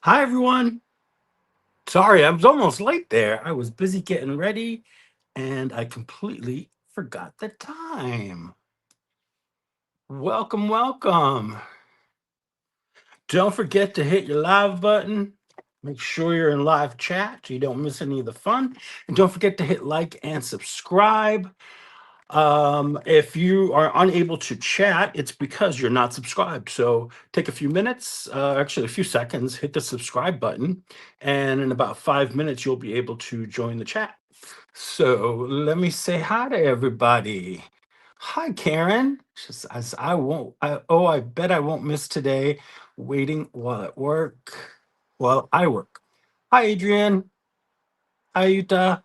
Hi, everyone. Sorry, I was almost late there. I was busy getting ready and I completely forgot the time. Welcome, welcome. Don't forget to hit your live button. Make sure you're in live chat so you don't miss any of the fun. And don't forget to hit like and subscribe. If you are unable to chat, it's because you're not subscribed. So take a few minutes, actually a few seconds, hit the subscribe button, and in about 5 minutes, you'll be able to join the chat. So let me say hi to everybody. Hi, Karen. Just as I won't. I bet I won't miss today. Waiting while at work. While I work. Hi, Adrian. Hi, Yuta.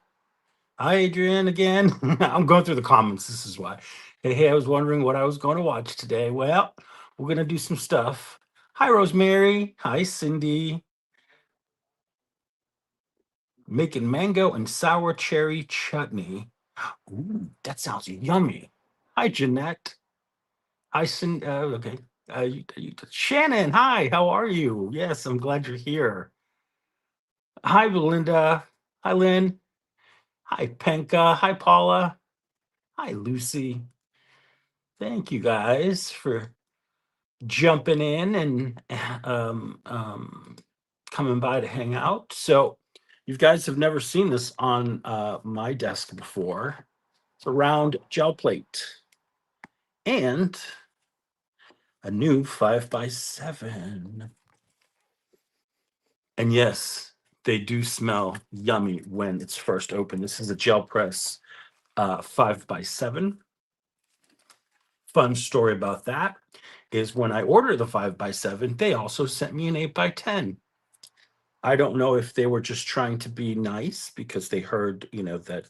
Hi, Adrian, again. I'm going through the comments. This is why. Hey, I was wondering what I was going to watch today. Well, we're going to do some stuff. Hi, Rosemary. Hi, Cindy. Making mango and sour cherry chutney. Ooh, that sounds yummy. Hi, Jeanette. Hi, Cindy. Okay. Shannon, hi, how are you? Yes, I'm glad you're here. Hi, Belinda. Hi, Lynn. Hi, Penka. Hi, Paula. Hi, Lucy. Thank you guys for jumping in and coming by to hang out. So, you guys have never seen this on my desk before. It's a round gel plate and a new 5x7. And yes, they do smell yummy when it's first open. This is a gel press 5x7. Fun story about that is when I ordered the 5x7, they also sent me an 8x10. I don't know if they were just trying to be nice because they heard, that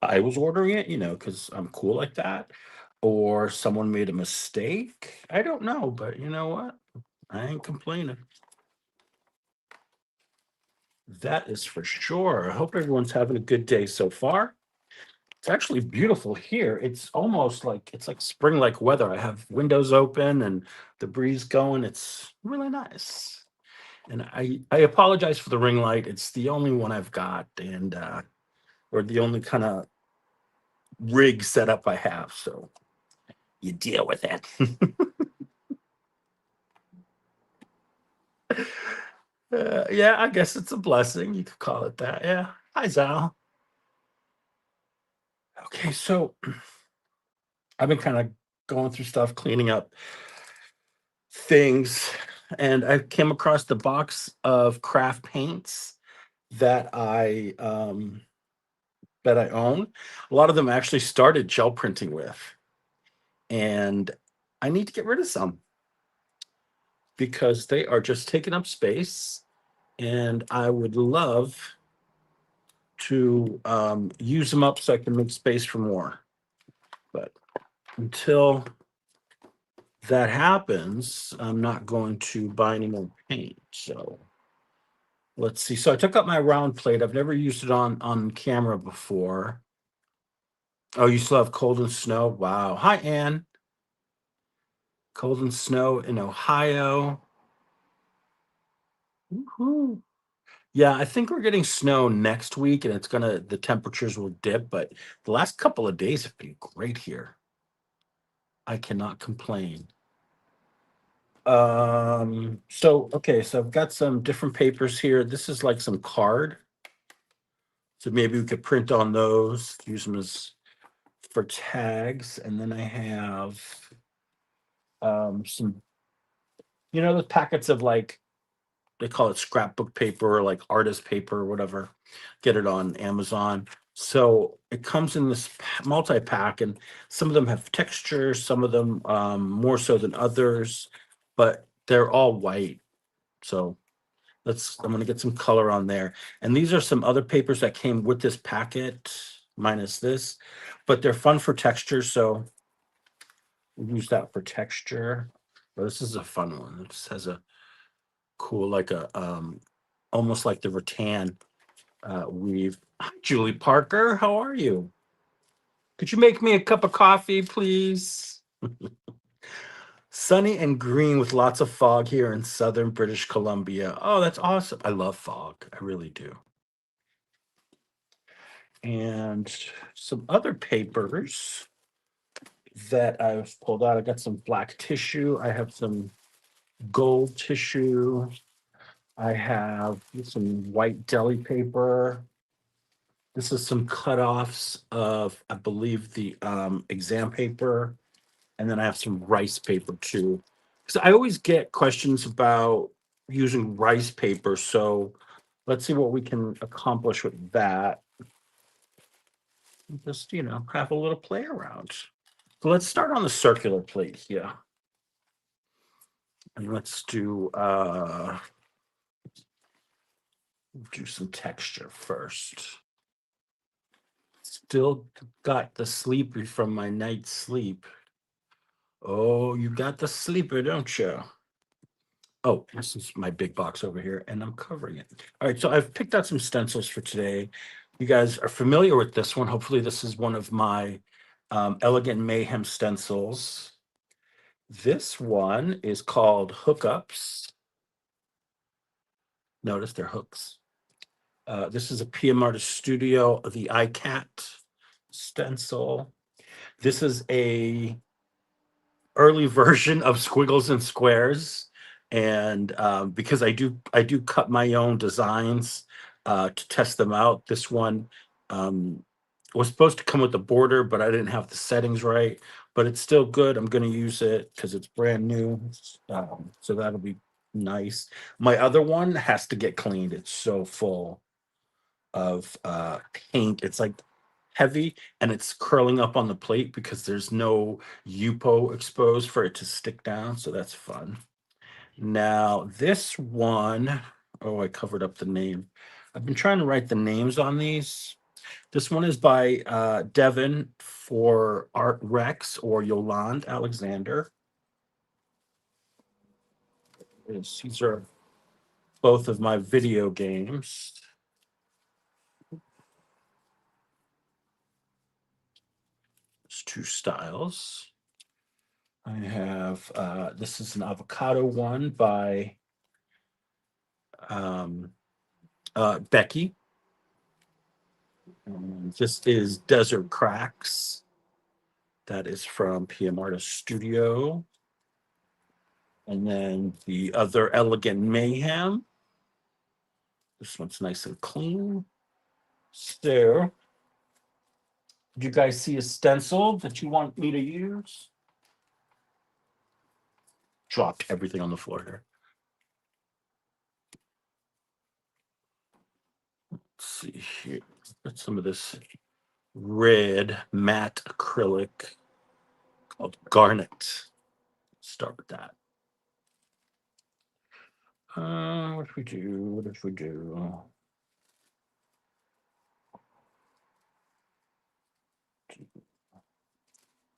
I was ordering it, because I'm cool like that, or someone made a mistake. I don't know, but you know what? I ain't complaining. That is for sure. I hope everyone's having a good day so far. It's actually beautiful here. It's like spring-like weather. I have windows open and the breeze going. It's really nice. And I apologize for the ring light. It's the only one I've got, and or the only kind of rig setup I have. So you deal with it. Yeah, I guess it's a blessing. You could call it that. Yeah. Hi, Zal. Okay, so I've been kind of going through stuff, cleaning up things, and I came across the box of craft paints that I own. A lot of them actually started gel printing with, and I need to get rid of some because they are just taking up space, and I would love to use them up so I can make space for more. But until that happens, I'm not going to buy any more paint. So let's see. So I took up my round plate. I've never used it on camera before. Oh, you still have cold and snow? Wow. Hi, Ann. Cold and snow in Ohio. Woohoo. Yeah, I think we're getting snow next week and the temperatures will dip, but the last couple of days have been great here. I cannot complain. So okay, so I've got some different papers here. This is like some card. So maybe we could print on those, use them as for tags. And then I have some, the packets of like they call it scrapbook paper or like artist paper or whatever. Get it on Amazon. So it comes in this multi pack, and some of them have texture, some of them more so than others, but they're all white. So I'm gonna get some color on there. And these are some other papers that came with this packet, minus this, but they're fun for texture. So we'll use that for texture. But this is a fun one. It just has a cool, like a almost like the rattan weave. Hi, Julie Parker. How are you? Could you make me a cup of coffee, please? Sunny and green with lots of fog here in southern British Columbia. Oh, that's awesome. I love fog. I really do. And some other papers that I've pulled out. I got some black tissue. I have some gold tissue. I have some white deli paper. This is some cutoffs of, I believe, the exam paper. And then I have some rice paper too. Because I always get questions about using rice paper. So let's see what we can accomplish with that. Just, have a little play around. So let's start on the circular plate here. And let's do some texture first. Still got the sleepy from my night's sleep. Oh, you got the sleeper, don't you? Oh, this is my big box over here, and I'm covering it. All right, so I've picked out some stencils for today. You guys are familiar with this one. Hopefully, this is one of my Elegant Mayhem stencils. This one is called Hookups. Notice they're hooks. This is a PM Artist Studio, the iCat stencil. This is a early version of Squiggles and Squares, and because I do cut my own designs to test them out. This one was supposed to come with the border, but I didn't have the settings right. But it's still good. I'm going to use it because it's brand new, so that'll be nice. My other one has to get cleaned. It's so full of paint. It's like heavy and it's curling up on the plate because there's no Yupo exposed for it to stick down. So that's fun. Now, this one, oh, I covered up the name. I've been trying to write the names on these. This one is by Devin for Art Rex or Yolande Alexander. These are both of my video games. There's two styles. I have, this is an avocado one by Becky. This is Desert Cracks. That is from PM Artist Studio. And then the other Elegant Mayhem. This one's nice and clean. So, did you guys see a stencil that you want me to use? Dropped everything on the floor here. Let's see here. Got some of this red matte acrylic called Garnet. Start with that. What if we do? What if we do?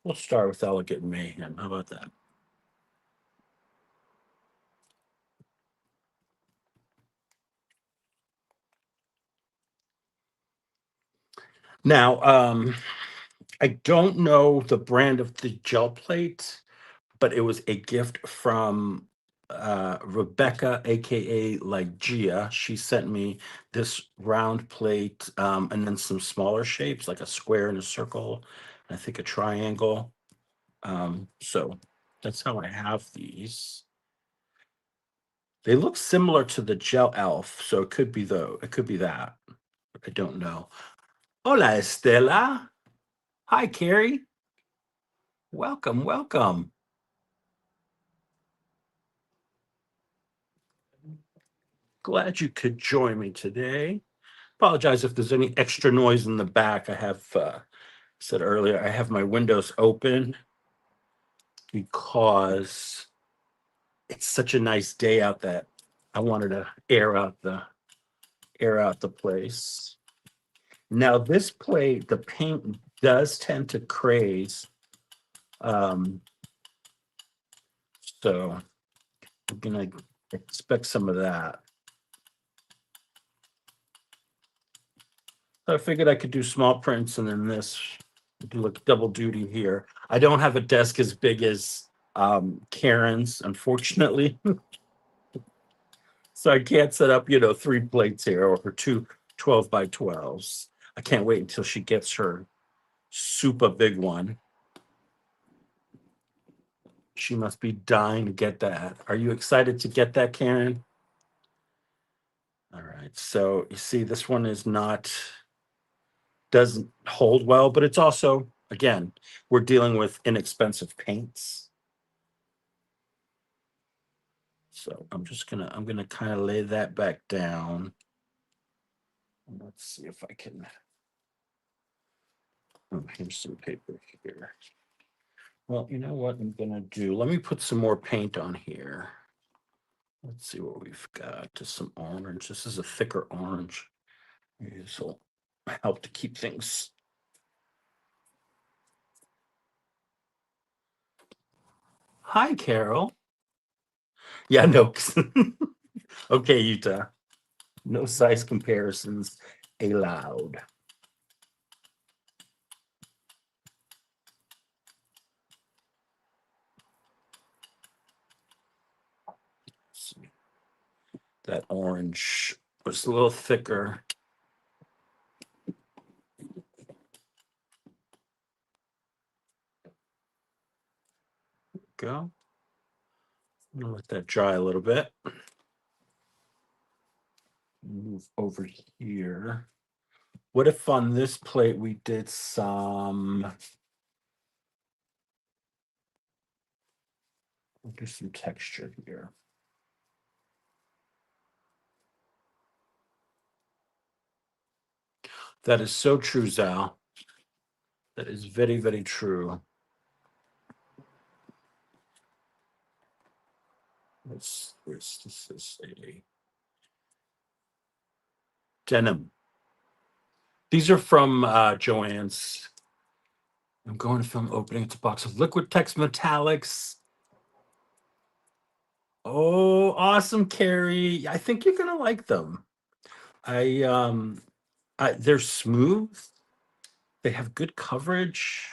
We'll start with Elegant Mayhem. How about that? Now, I don't know the brand of the gel plate, but it was a gift from Rebecca, aka like Gia. She sent me this round plate and then some smaller shapes, like a square and a circle, and I think a triangle. So that's how I have these. They look similar to the Gel Elf, so it could be that. I don't know. Hola, Estela. Hi, Carrie. Welcome, welcome. Glad you could join me today. Apologize if there's any extra noise in the back. I have said earlier, I have my windows open because it's such a nice day out that I wanted to air out the place. Now this plate, the paint does tend to craze. So I'm gonna expect some of that. So I figured I could do small prints and then this do like double duty here. I don't have a desk as big as Karen's, unfortunately. So I can't set up, 3 plates here or two 12 by 12s. I can't wait until she gets her super big one. She must be dying to get that. Are you excited to get that, Karen? All right. So you see, this one doesn't hold well, but it's also, again, we're dealing with inexpensive paints. So I'm gonna kind of lay that back down. Let's see if I can. Oh, here's some paper here. Well, you know what I'm gonna do? Let me put some more paint on here. Let's see what we've got. Just some orange. This is a thicker orange. This will help to keep things. Hi, Carol. Yeah, no. Okay, Utah. No size comparisons allowed. See. That orange was a little thicker. Go. I'm gonna let that dry a little bit. Move over here. What if on this plate we did some, we'll do some texture here. That is so true, Zal. That is very, very true. This is a denim. These are from Joann's. I'm going to film opening. It's a box of Liquitex metallics. Oh, awesome, Carrie. I think you're gonna like them. They're smooth. They have good coverage.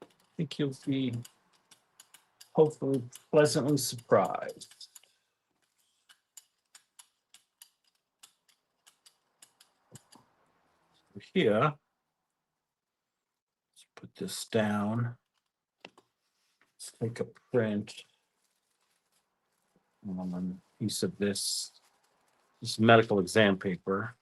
I think you'll be hopefully pleasantly surprised. Here, let's put this down. Let's take a print on a piece of this medical exam paper.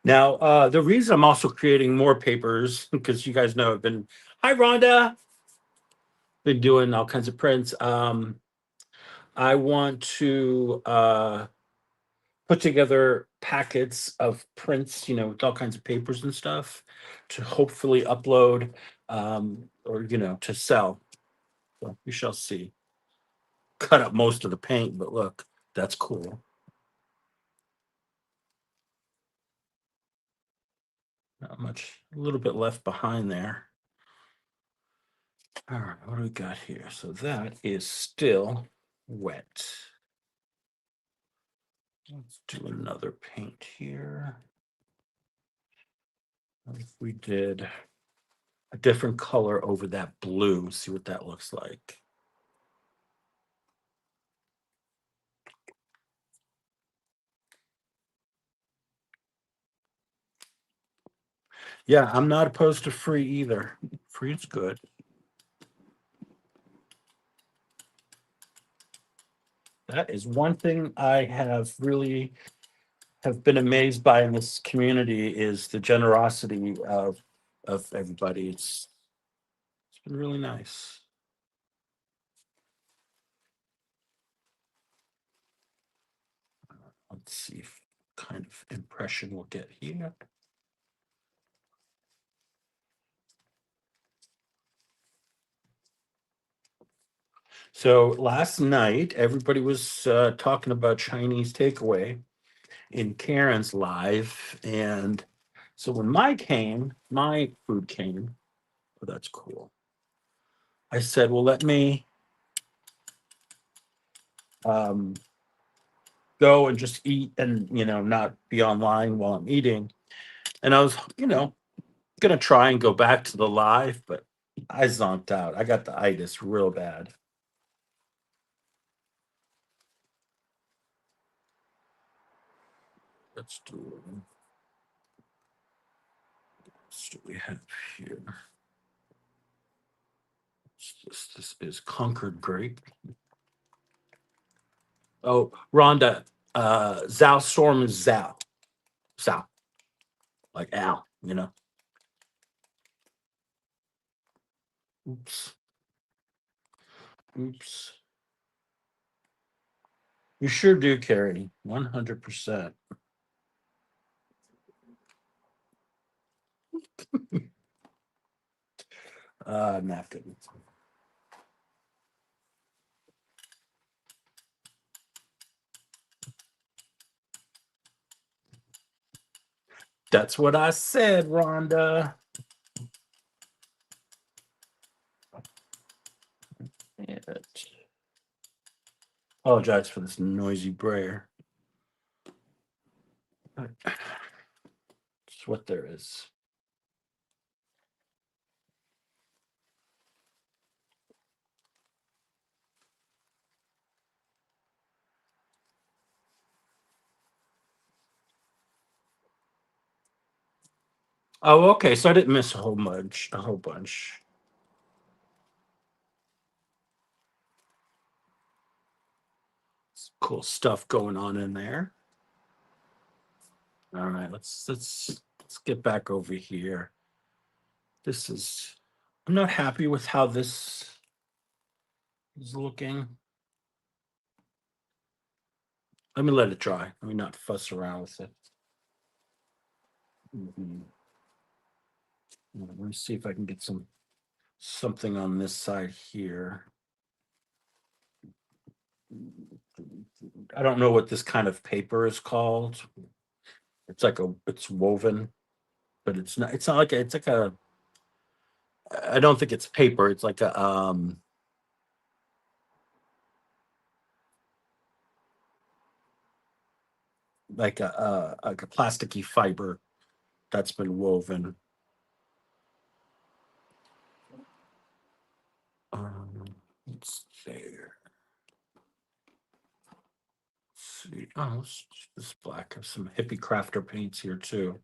Now, the reason I'm also creating more papers, because you guys know I've been, hi, Rhonda, been doing all kinds of prints. I want to put together packets of prints, with all kinds of papers and stuff to hopefully upload or, to sell. So we shall see. Cut up most of the paint, but look, that's cool. Not much, a little bit left behind there. All right, what do we got here? So that is still wet. Let's do another paint here. If we did a different color over that blue, see what that looks like. Yeah, I'm not opposed to free either. Free is good. That is one thing I have been amazed by in this community is the generosity of everybody. It's been really nice. Let's see if kind of impression we'll get here. So last night, everybody was talking about Chinese takeaway in Karen's live, and So when my food came. Oh, that's cool. I said, well, let me um, go and just eat and, not be online while I'm eating. And I was, gonna try and go back to the live, but I zonked out. I got the itis real bad. Let's do what do we have here? This is Concord grape. Oh, Rhonda, Zao Storm is Zao. Zao. Like Al, Oops. Oops. You sure do, Carrie. 100%. Napkin. That's what I said, Rhonda. And apologize for this noisy brayer. It's what there is. Oh, okay. So I didn't miss a whole bunch. A whole bunch. Cool stuff going on in there. All right, let's get back over here. This is I'm not happy with how this is looking. Let me let it dry. Let me not fuss around with it. Mhm. Let me see if I can get something on this side here. I don't know what this kind of paper is called. It's woven, but it's not like it's like a I don't think it's paper. It's like a like a plasticky fiber that's been woven. It's there. Let's see. Oh, this black. Have some hippie crafter paints here too.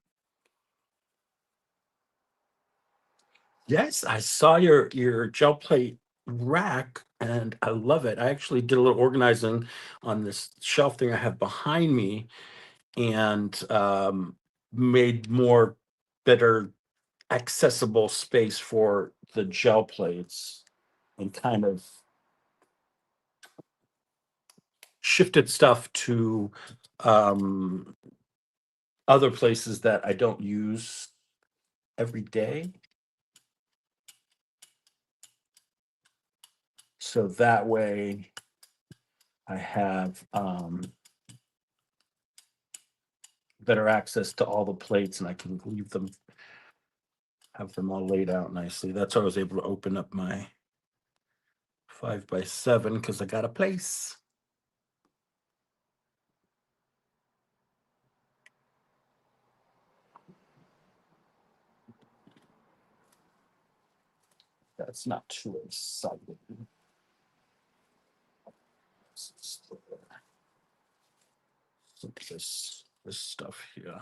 Yes, I saw your gel plate rack and I love it. I actually did a little organizing on this shelf thing I have behind me and made more better accessible space for the gel plates and kind of shifted stuff to um, other places that I don't use every day. So that way I have better access to all the plates and I can have them all laid out nicely. That's how I was able to open up my 5x7 because I got a place. That's not too exciting. This stuff here.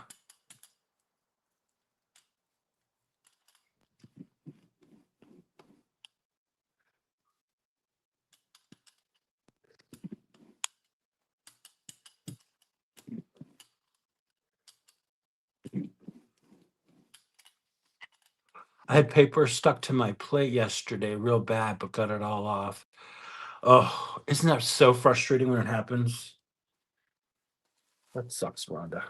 I had paper stuck to my plate yesterday real bad, but got it all off. Oh, isn't that so frustrating when it happens? That sucks, Rhonda.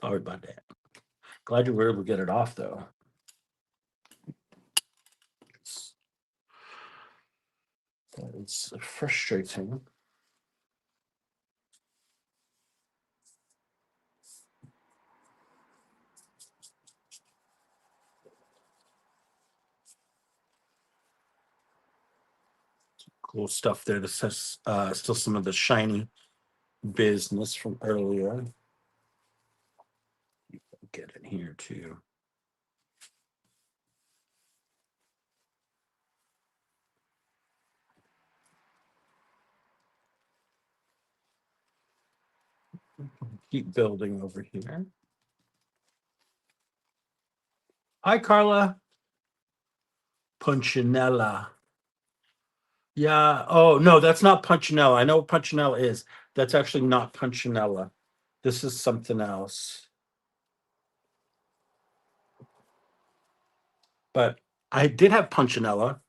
Sorry about that. Glad you were able to get it off though. It's, it's frustrating. Cool stuff there. This has still some of the shiny business from earlier. Get it here too. Keep building over here. Hi, Carla. Punchinella. Yeah. Oh, no, that's not Punchinella. I know what Punchinella is. That's actually not Punchinella. This is something else. But I did have Punchinella.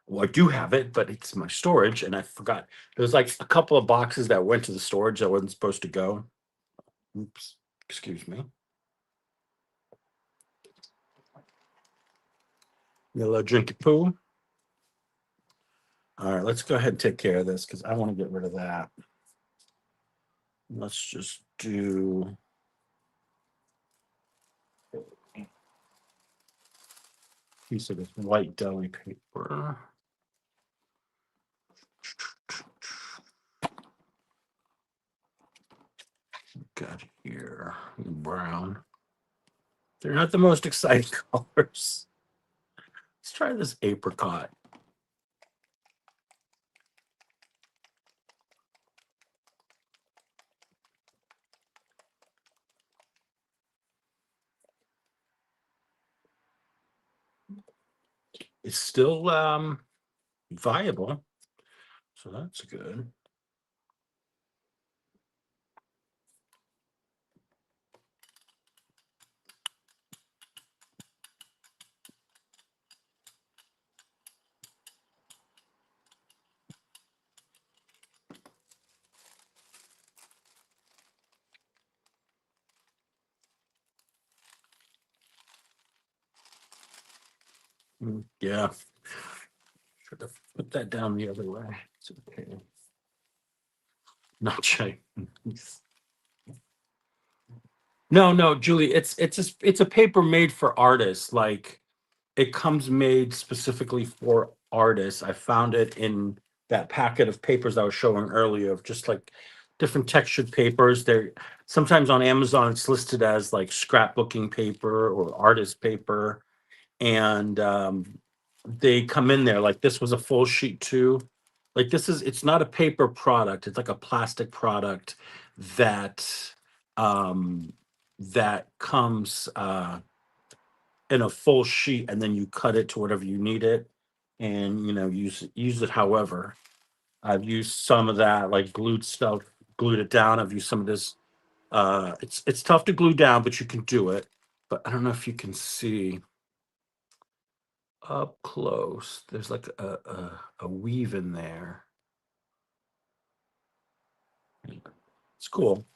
Well, I do have it, but it's my storage, and I forgot. There's like a couple of boxes that went to the storage that wasn't supposed to go. Oops. Excuse me. Yellow drinky poo. All right, let's go ahead and take care of this because I want to get rid of that. Let's just do a piece of this white deli paper. Got here brown. They're not the most exciting colors. Let's try this apricot. It's still viable, so that's good. Yeah, should have put that down the other way. It's okay. Not Chinese. No, Julie. It's a paper made for artists. Like it comes made specifically for artists. I found it in that packet of papers I was showing earlier of just like different textured papers. They're sometimes on Amazon it's listed as like scrapbooking paper or artist paper, and they come in there. Like this was a full sheet too. Like it's not a paper product. It's like a plastic product that um that comes in a full sheet, and then you cut it to whatever you need it, and use it however. I've used some of that like glued stuff, glued it down. I've used some of this. It's tough to glue down, but you can do it. But I don't know if you can see up close. There's like a weave in there. It's cool.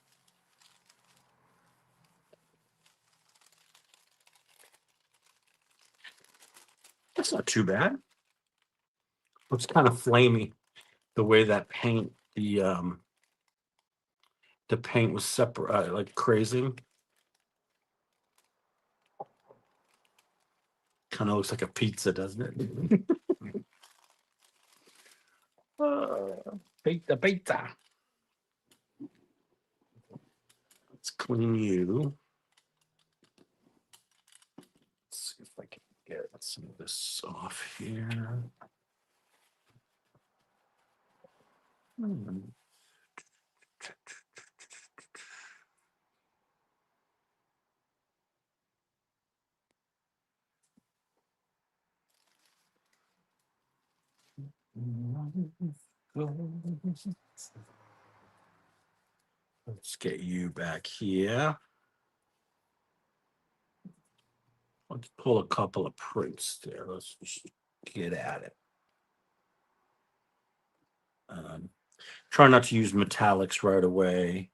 That's not too bad. It's kind of flamey the way that the paint was separate, like crazy. Kind of looks like a pizza, doesn't it? Pizza. Let's clean you. Let's see if I can get some of this off here. Let's get you back here. Let's pull a couple of prints there. Let's just get at it. Try not to use metallics right away.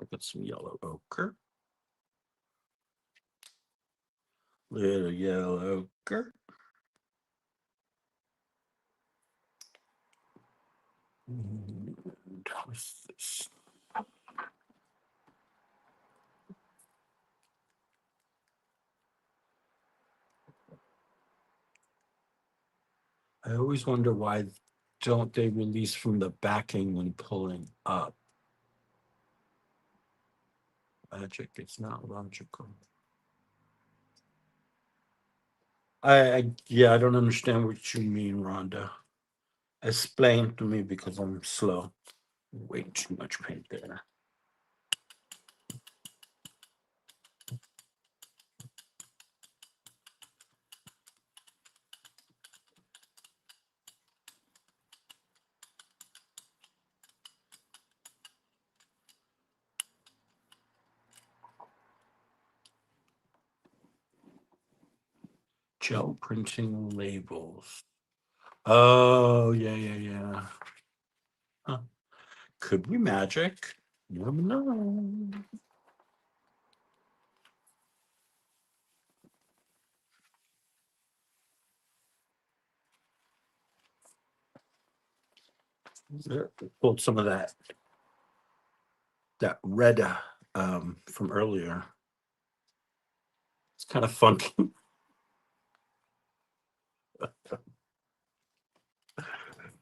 I'll get some yellow ochre. Little yellow ochre. What's this? I always wonder why don't they release from the backing when pulling up? Magic, it's not logical. Yeah, I don't understand what you mean, Rhonda. Explain to me because I'm slow. Way too much paint there. Gel printing labels. Oh, yeah. Huh. Could be magic. You never know. There, pulled some of that red from earlier. It's kind of funky.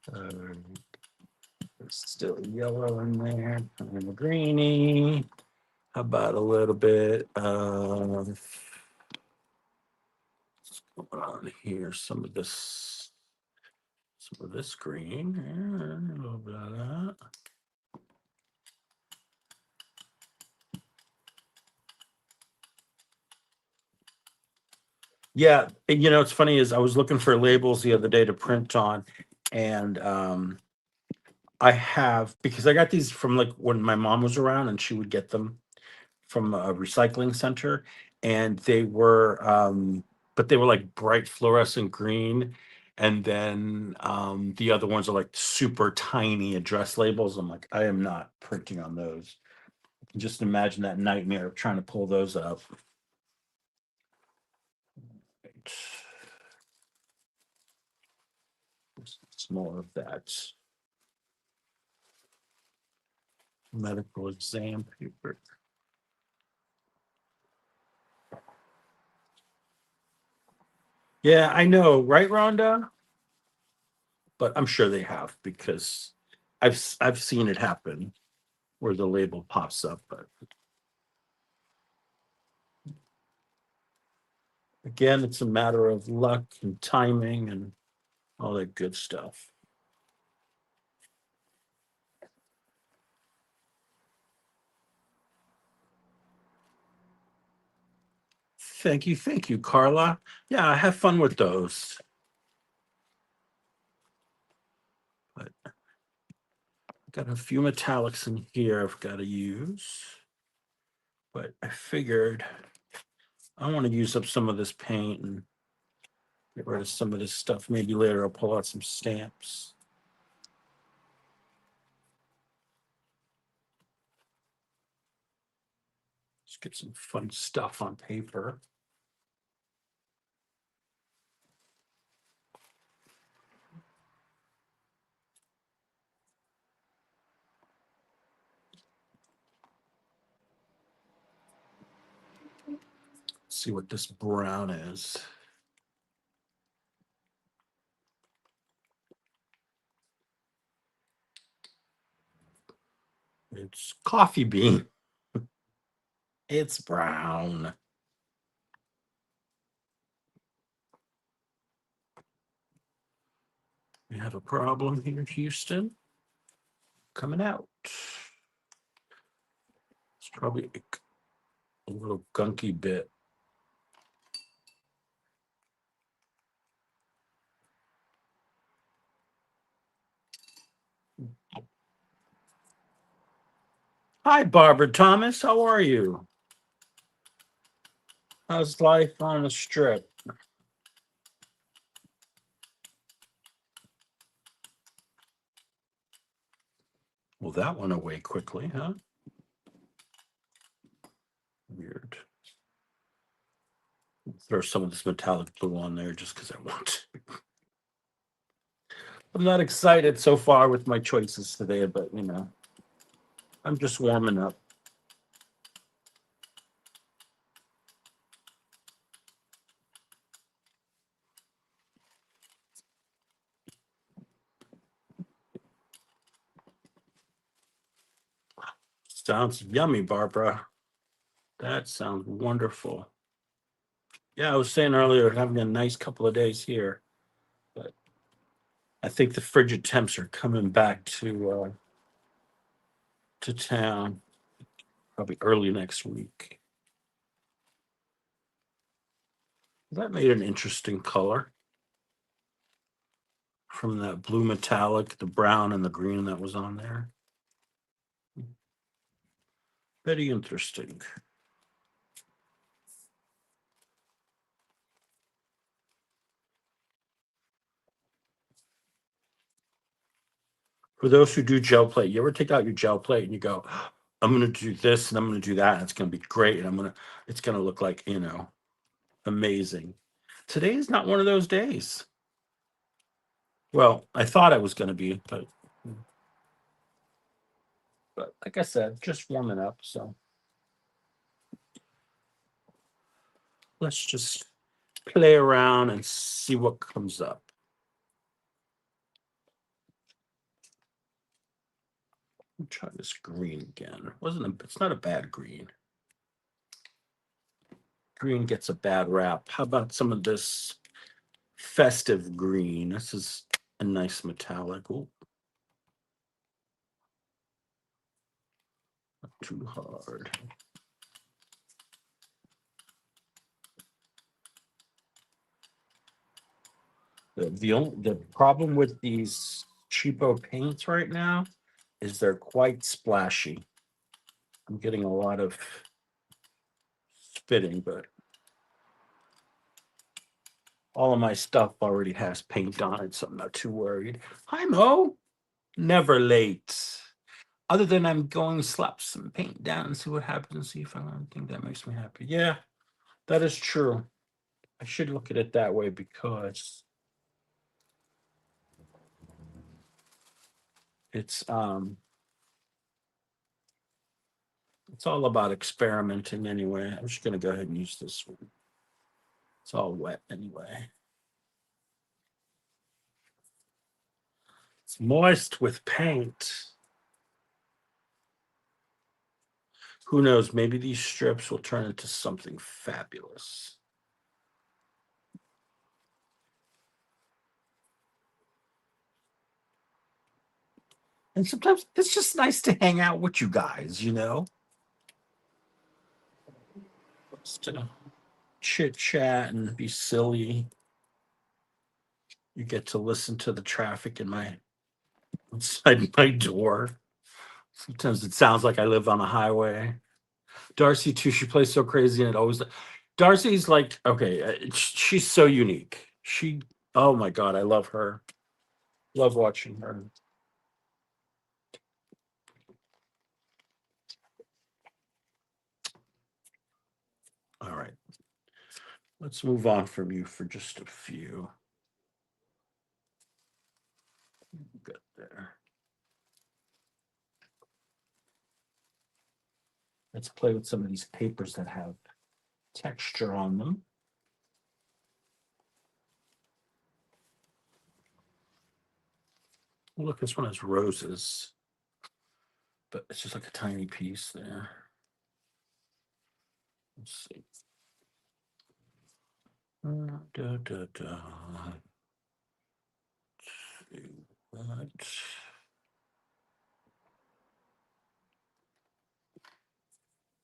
There's still yellow in there, and a greeny. How about a little bit of what's going on here? Some of this green, and a little bit of that. Yeah, and it's funny is I was looking for labels the other day to print on, and I have because I got these from like when my mom was around, and she would get them from a recycling center, and but they were like bright fluorescent green, and then the other ones are like super tiny address labels. I'm like, I am not printing on those. Just imagine that nightmare of trying to pull those up. It's more of that medical exam paper. Yeah, I know, right, Rhonda? But I'm sure they have because I've seen it happen where the label pops up. But again, it's a matter of luck and timing and all that good stuff. Thank you, Carla. Yeah, have fun with those. But I've got a few metallics in here I've got to use. But I figured I want to use up some of this paint and get rid of some of this stuff. Maybe later I'll pull out some stamps. Let's get some fun stuff on paper. See what this brown is. It's coffee bean. It's brown. We have a problem here, Houston. Coming out. It's probably a little gunky bit. Hi, Barbara Thomas. How are you? How's life on the strip? Well, that went away quickly, huh? Weird. Throw some of this metallic blue on there just because I want to. I'm not excited so far with my choices today, but I'm just warming up. Sounds yummy, Barbara. That sounds wonderful. Yeah, I was saying earlier, having a nice couple of days here, but I think the frigid temps are coming back to town probably early next week. That made an interesting color from that blue metallic, the brown and the green that was on there. Very interesting. For those who do gel plate, you ever take out your gel plate and you go, I'm gonna do this and I'm gonna do that, and it's gonna be great, and it's gonna look like, amazing. Today is not one of those days. Well, I thought I was gonna be, but like I said, just warming up. So let's just play around and see what comes up. I'll try this green again. It's not a bad green. Green gets a bad rap. How about some of this festive green? This is a nice metallic. Ooh, not too hard. The problem with these cheapo paints right now is they're quite splashy. I'm getting a lot of spitting, but all of my stuff already has paint on it, so I'm not too worried. Hi, Mo. Never late. Other than I'm going to slap some paint down and see what happens and see if I learn anything that makes me happy. Yeah, that is true. I should look at it that way because it's all about experimenting anyway. I'm just gonna go ahead and use this one. It's all wet anyway. It's moist with paint. Who knows? Maybe these strips will turn into something fabulous. And sometimes it's just nice to hang out with you guys, just to chit chat and be silly. You get to listen to the traffic inside my door. Sometimes it sounds like I live on a highway. Darcy too. She plays so crazy, and it always. Darcy's like, okay, she's so unique. Oh my god, I love her. Love watching her. All right, let's move on from you for just a few. Good there. Let's play with some of these papers that have texture on them. Look, this one has roses, but it's just like a tiny piece there. Let's see. Da, da, da. Let's see what.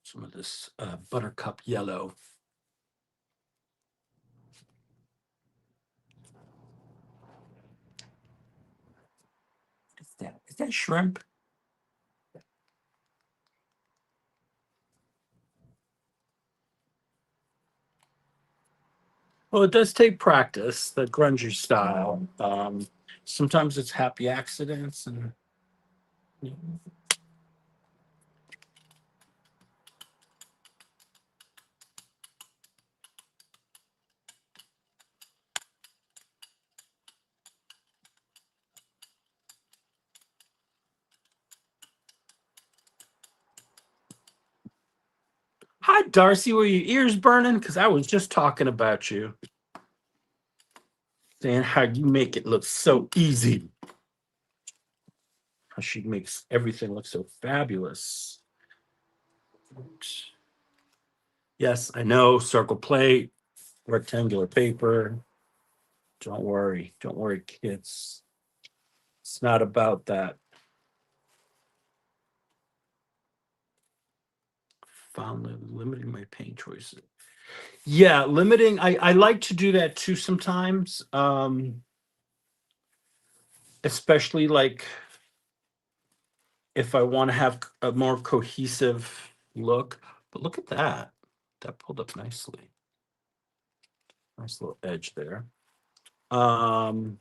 Some of this buttercup yellow. Is that shrimp? Well, it does take practice, the grungy style. Sometimes it's happy accidents and hi, Darcy. Were your ears burning? Because I was just talking about you, saying how you make it look so easy. How she makes everything look so fabulous. Yes, I know, circle plate, rectangular paper. Don't worry. Don't worry, kids. It's not about that. Finally limiting my paint choices. Yeah, limiting. I like to do that too sometimes. Especially like if I want to have a more cohesive look. But look at that. That pulled up nicely. Nice little edge there. Um,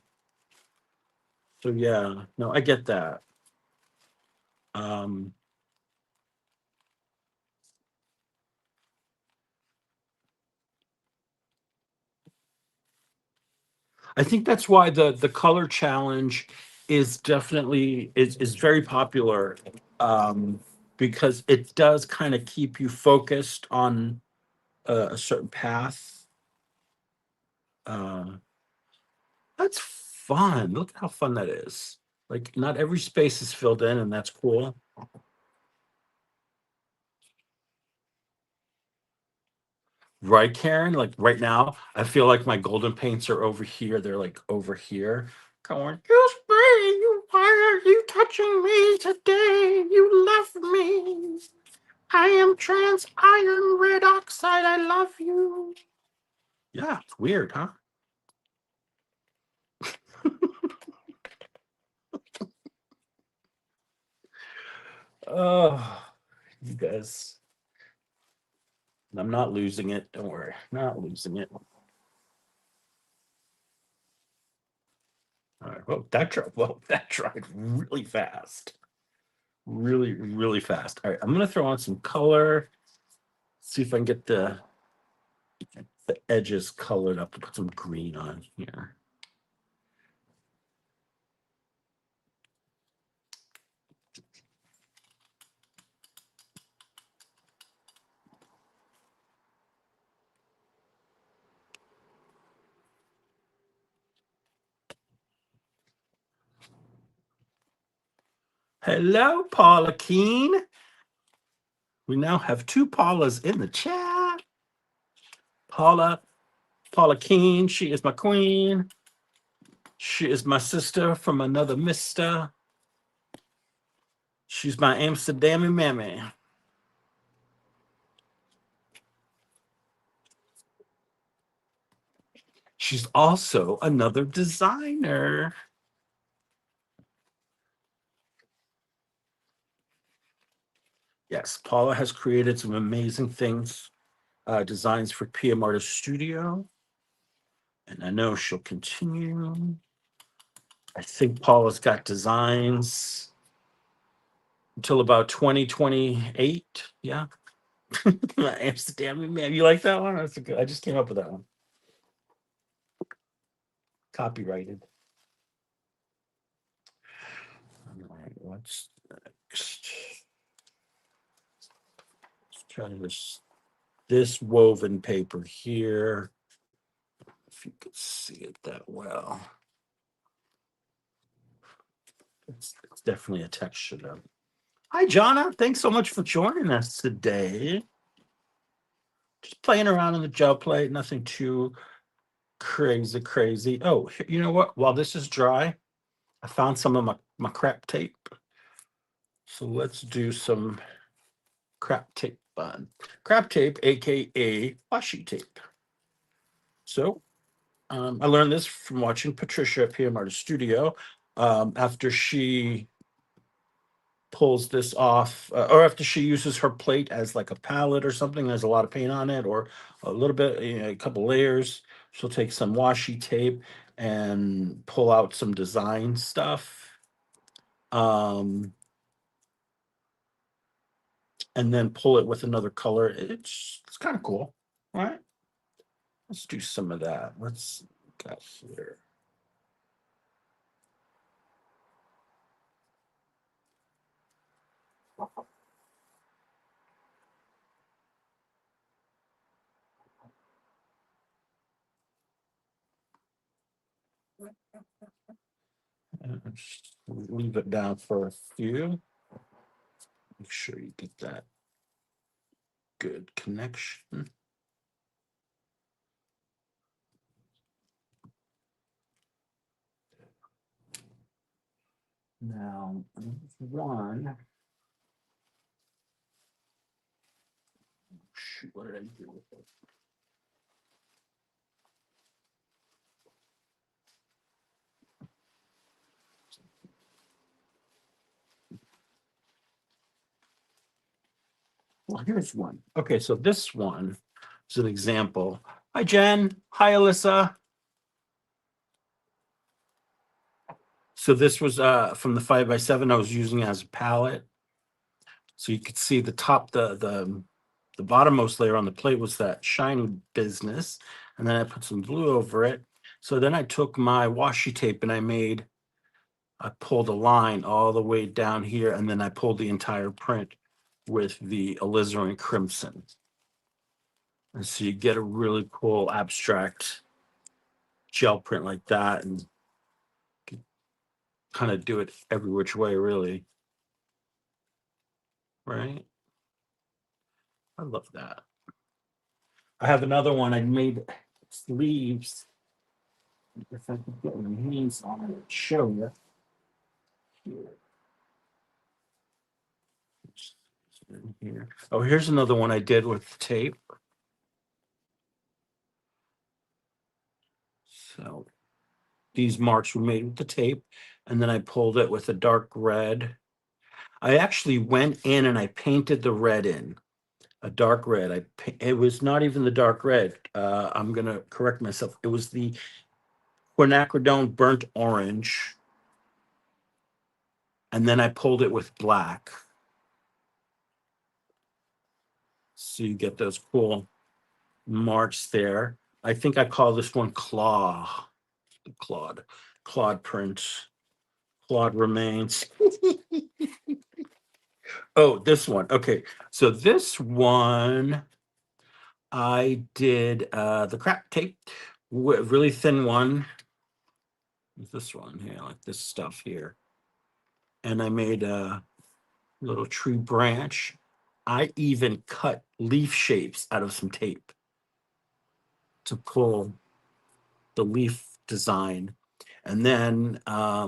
so yeah, no, I get that. Um, I think that's why the color challenge is definitely is very popular, because it does kind of keep you focused on a certain path. Uh, that's fun. Look at how fun that is. Like not every space is filled in, and that's cool. Right, Karen? Like right now, I feel like my golden paints are over here. They're like over here. Going, excuse me, why are you touching me today? You love me. I am trans iron red oxide. I love you. Yeah, it's weird, huh? Oh, you guys. I'm not losing it. Don't worry. Not losing it. All right. Well, that dried really fast. Really, really fast. All right. I'm gonna throw on some color. See if I can get the edges colored up. Put some green on here. Hello, Paula Keen. We now have two Paulas in the chat. Paula Keen, she is my queen. She is my sister from another mister. She's my Amsterdammy mammy. She's also another designer. Yes, Paula has created some amazing things, designs for PM Artist Studio, and I know she'll continue. I think Paula's got designs until about 2028. Yeah. Amsterdam, man. You like that one? That's a good. I just came up with that one. Copyrighted. All right, what's next? Let's try this woven paper here. If you could see it that well. It's definitely a texture though. Hi, Jonna. Thanks so much for joining us today. Just playing around on the gel plate, nothing too crazy. Oh, you know what? While this is dry, I found some of my crap tape. So let's do some crap tape fun. Crap tape, aka washi tape. So I learned this from watching Patricia at PM Artist Studio. After she pulls this off, or after she uses her plate as like a palette or something, there's a lot of paint on it, or a little bit, a couple layers. She'll take some washi tape and pull out some design stuff. Um, and then pull it with another color. It's kind of cool. All right. Let's do some of that. Let's got here. Just leave it down for a few. Make sure you get that good connection. Now, one. Shoot, what did I do with it? Well, here's one. Okay, so this one is an example. Hi, Jen. Hi, Alyssa. So this was from the 5x7 I was using as a palette. So you could see the top, the bottommost layer on the plate was that shiny business. And then I put some blue over it. So then I took my washi tape and I pulled a line all the way down here, and then I pulled the entire print with the alizarin crimson. And so you get a really cool abstract gel print like that, and kind of do it every which way, really. Right? I love that. I have another one. I made sleeves. If I can get my hands on it, show you. Here. Oh, here's another one I did with tape. So these marks were made with the tape, and then I pulled it with a dark red. I actually went in and I painted the red in a dark red. It was not even the dark red. I'm gonna correct myself. It was the quinacridone burnt orange, and then I pulled it with black. So you get those cool marks there. I think I call this one Claude print. Claude remains. Oh, this one. Okay. So this one I did the crap tape, really thin one. This one here, like this stuff here. And I made a little tree branch. I even cut leaf shapes out of some tape to pull the leaf design. And then I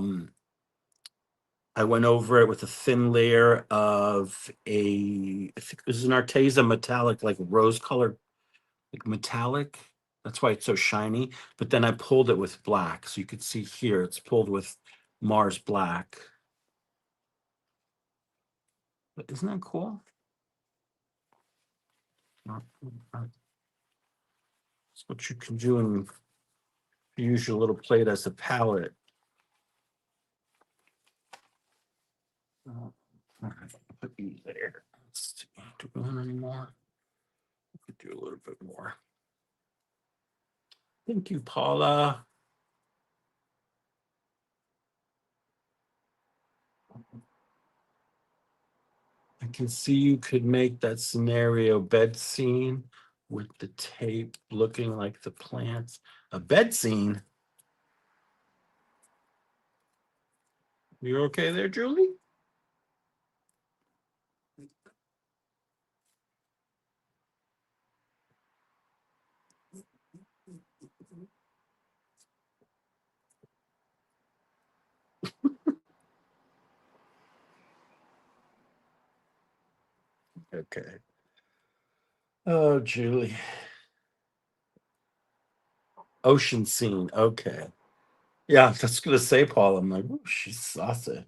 went over it with a thin layer of I think this is an Arteza metallic, like rose colored, like metallic. That's why it's so shiny. But then I pulled it with black. So you could see here, it's pulled with Mars black. But isn't that cool? That's what you can do and use your little plate as a palette. All right, put you there. Let's see. Do we want any more? We could do a little bit more. Thank you, Paula. I can see you could make that scenario bed scene with the tape looking like the plants. A bed scene? You okay there, Julie? Okay. Oh, Julie. Ocean scene. Okay. Yeah, that's gonna say, Paul. I'm like, ooh, she's saucy.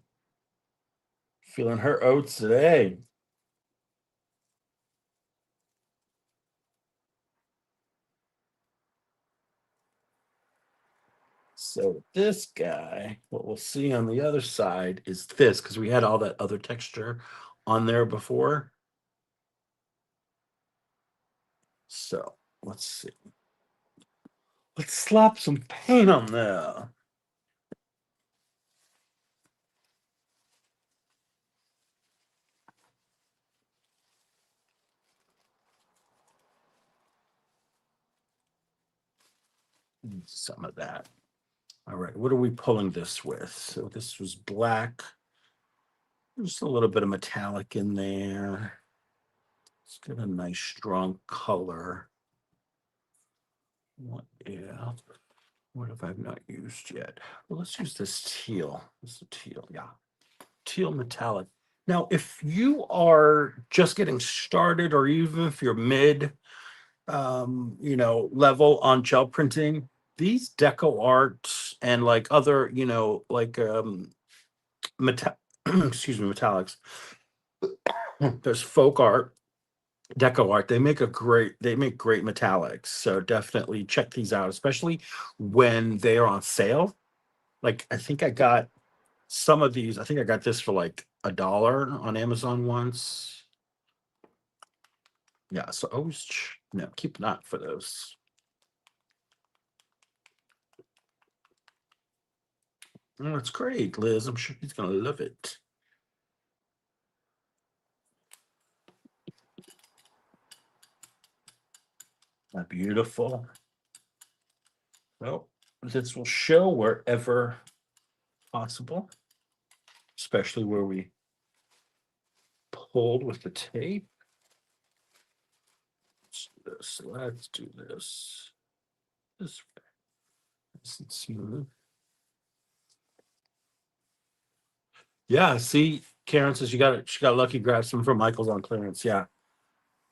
Feeling her oats today. So this guy, what we'll see on the other side is this, because we had all that other texture on there before. So let's see. Let's slap some paint on there. Some of that. All right, what are we pulling this with? So this was black. Just a little bit of metallic in there. Let's get a nice strong color. Yeah. What have I not used yet? Well, let's use this teal. This is teal, yeah. Teal metallic. Now, if you are just getting started, or even if you're mid, level on gel printing, these deco art and like other, like excuse me, metallics. There's folk art, deco art. They make great metallics. So definitely check these out, especially when they are on sale. Like I think I got some of these. I think I got this for like $1 on Amazon once. Yeah, so always keep an eye out for those. Oh, that's great, Liz. I'm sure he's gonna love it. Beautiful. Well, this will show wherever possible, especially where we pulled with the tape. Let's do this. This way. Nice and smooth. Yeah, see, Karen says she got lucky, grabbed some from Michael's on clearance. Yeah.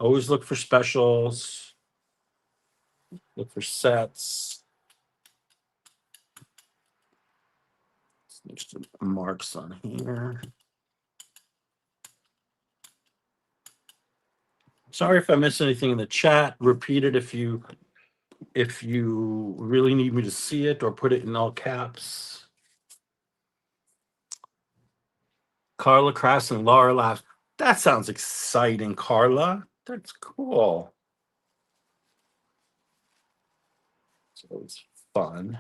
Always look for specials, look for sets. There's some marks on here. Sorry if I missed anything in the chat. Repeat it if you really need me to see it, or put it in all caps. Carla Crass and Laura laughs. That sounds exciting, Carla. That's cool. So it's fun.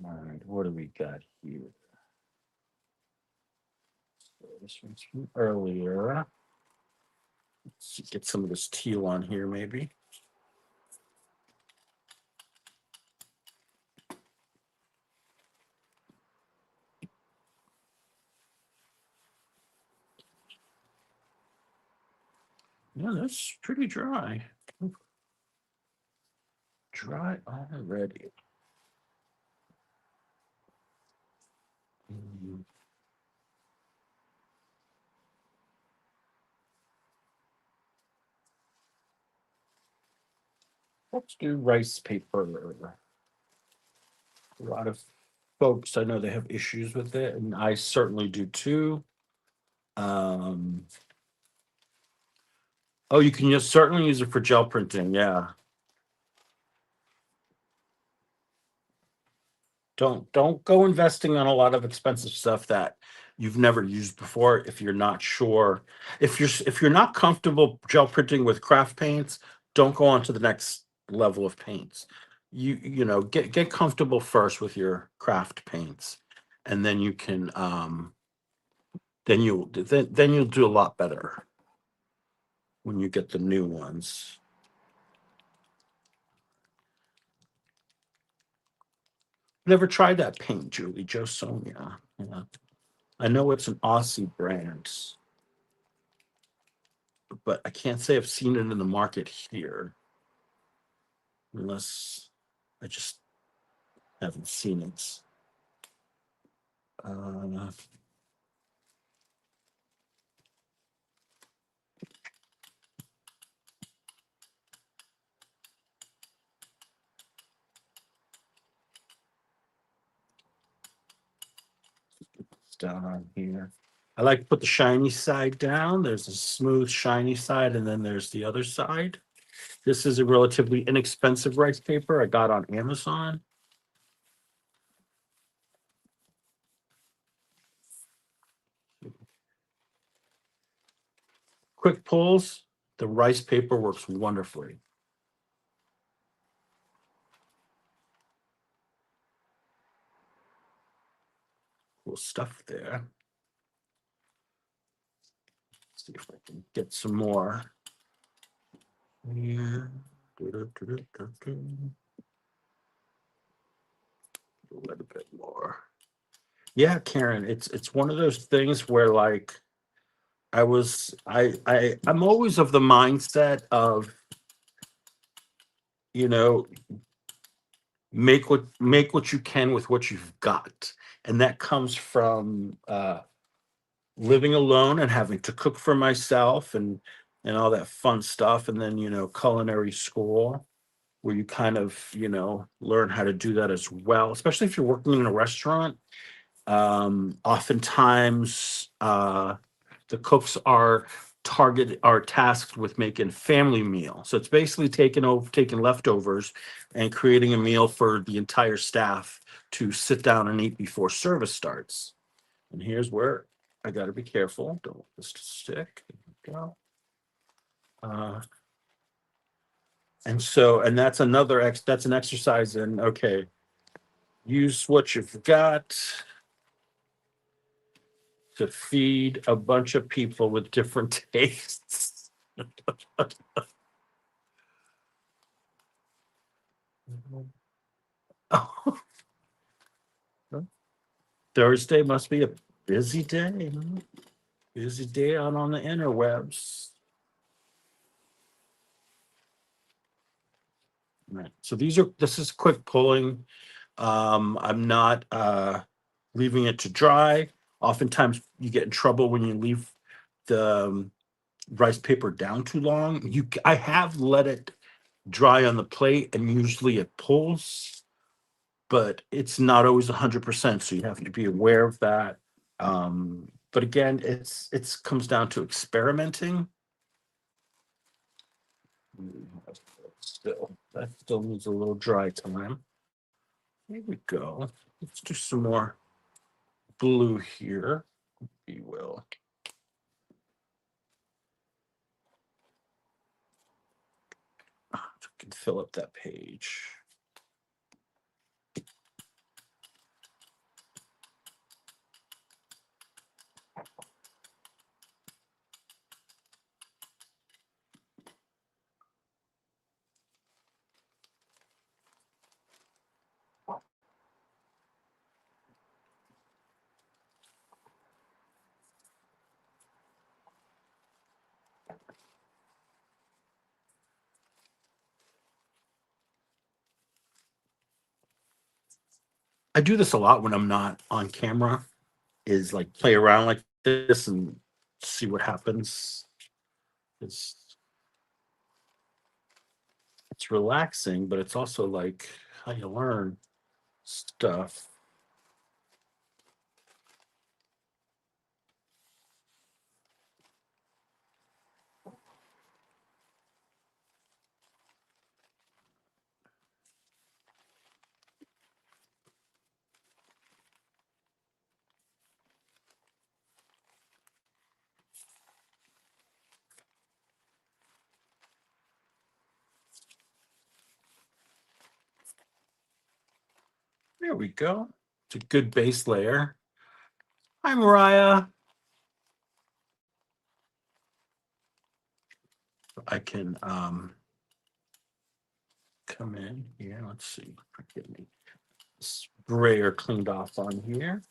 All right, what do we got here? So this one's from earlier. Let's get some of this teal on here, maybe. Yeah, that's pretty dry. Dry already. Let's do rice paper. A lot of folks, I know they have issues with it, and I certainly do too. Um, oh, you can just certainly use it for gel printing. Yeah. Don't go investing on a lot of expensive stuff that you've never used before if you're not sure. If you're not comfortable gel printing with craft paints, don't go on to the next level of paints. Get comfortable first with your craft paints, and then you can then you'll do a lot better when you get the new ones. Never tried that paint, Julie Jo Sonia. Yeah. I know it's an Aussie brand, but I can't say I've seen it in the market here, unless I just haven't seen it. Uh, it's down on here. I like to put the shiny side down. There's a smooth, shiny side, and then there's the other side. This is a relatively inexpensive rice paper I got on Amazon. Quick pulls, the rice paper works wonderfully. Cool stuff there. Let's see if I can get some more. Yeah. A little bit more. Yeah, Karen, it's one of those things where, like, I'm always of the mindset of, you know, make what you can with what you've got. And that comes from living alone and having to cook for myself and all that fun stuff. And then, culinary school where you kind of, learn how to do that as well, especially if you're working in a restaurant. Oftentimes, the cooks are tasked with making family meal. So it's basically taking leftovers and creating a meal for the entire staff to sit down and eat before service starts. And here's where I got to be careful. Don't want this to stick. There we go. Uh, and that's an exercise in, okay, use what you've got to feed a bunch of people with different tastes. Oh, Thursday must be a busy day. Huh? Busy day out on the interwebs. Right. So this is quick pulling. I'm not leaving it to dry. Oftentimes you get in trouble when you leave the rice paper down too long. I have let it dry on the plate and usually it pulls, but it's not always 100%. So you have to be aware of that. But again, it's comes down to experimenting. That still needs a little dry time. Here we go. Let's do some more blue here, if you will. So we can fill up that page. I do this a lot when I'm not on camera, is like play around like this and see what happens. It's it's relaxing, but it's also like how you learn stuff. There we go. It's a good base layer. Hi, Mariah. I can come in here. Let's see. Get me sprayer cleaned off on here.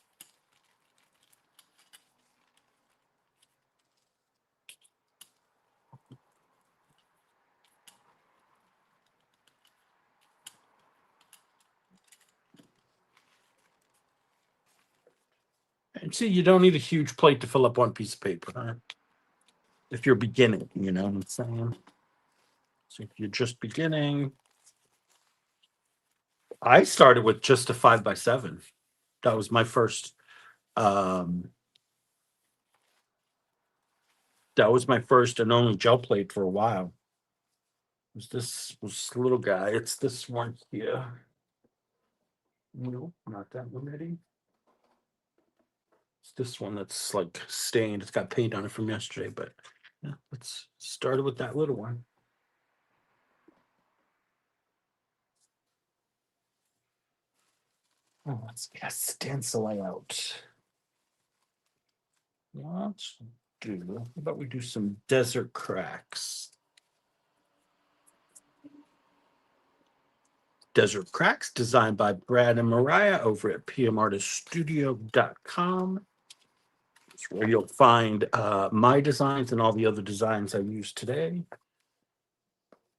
And see, you don't need a huge plate to fill up one piece of paper, huh? If you're beginning, you know what I'm saying? So if you're just beginning, I started with just a 5x7. That was my first. Um, that was my first and only gel plate for a while. Was little guy. It's this one here. No, not that one, Eddie. It's this one that's like stained. It's got paint on it from yesterday, but yeah, let's start with that little one. Oh, let's get a stencil layout. Let's how about we do some desert cracks? Desert Cracks, designed by Brad and Mariah over at pmartiststudio.com. It's where you'll find my designs and all the other designs I used today.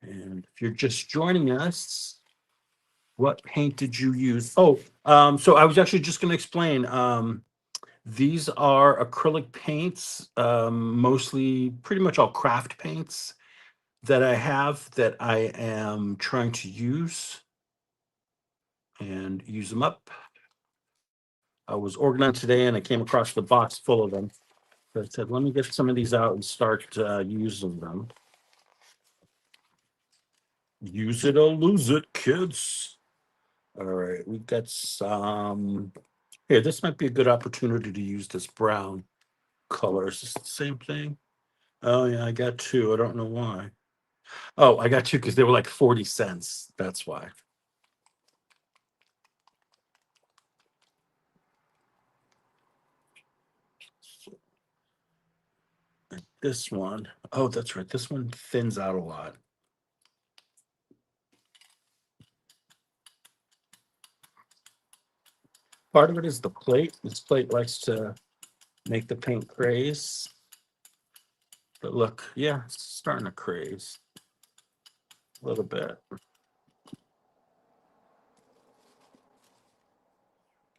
And if you're just joining us, what paint did you use? Oh, so I was actually just going to explain. These are acrylic paints, mostly pretty much all craft paints that I have that I am trying to use and use them up. I was organized today and I came across the box full of them. So I said, let me get some of these out and start using them. Use it or lose it, kids. All right, we got some. Here, this might be a good opportunity to use this brown color. Is this the same thing? Oh, yeah, I got two. I don't know why. Oh, I got two because they were like 40 cents. That's why. And this one, oh, that's right. This one thins out a lot. Part of it is the plate. This plate likes to make the paint craze. But look, yeah, it's starting to craze a little bit.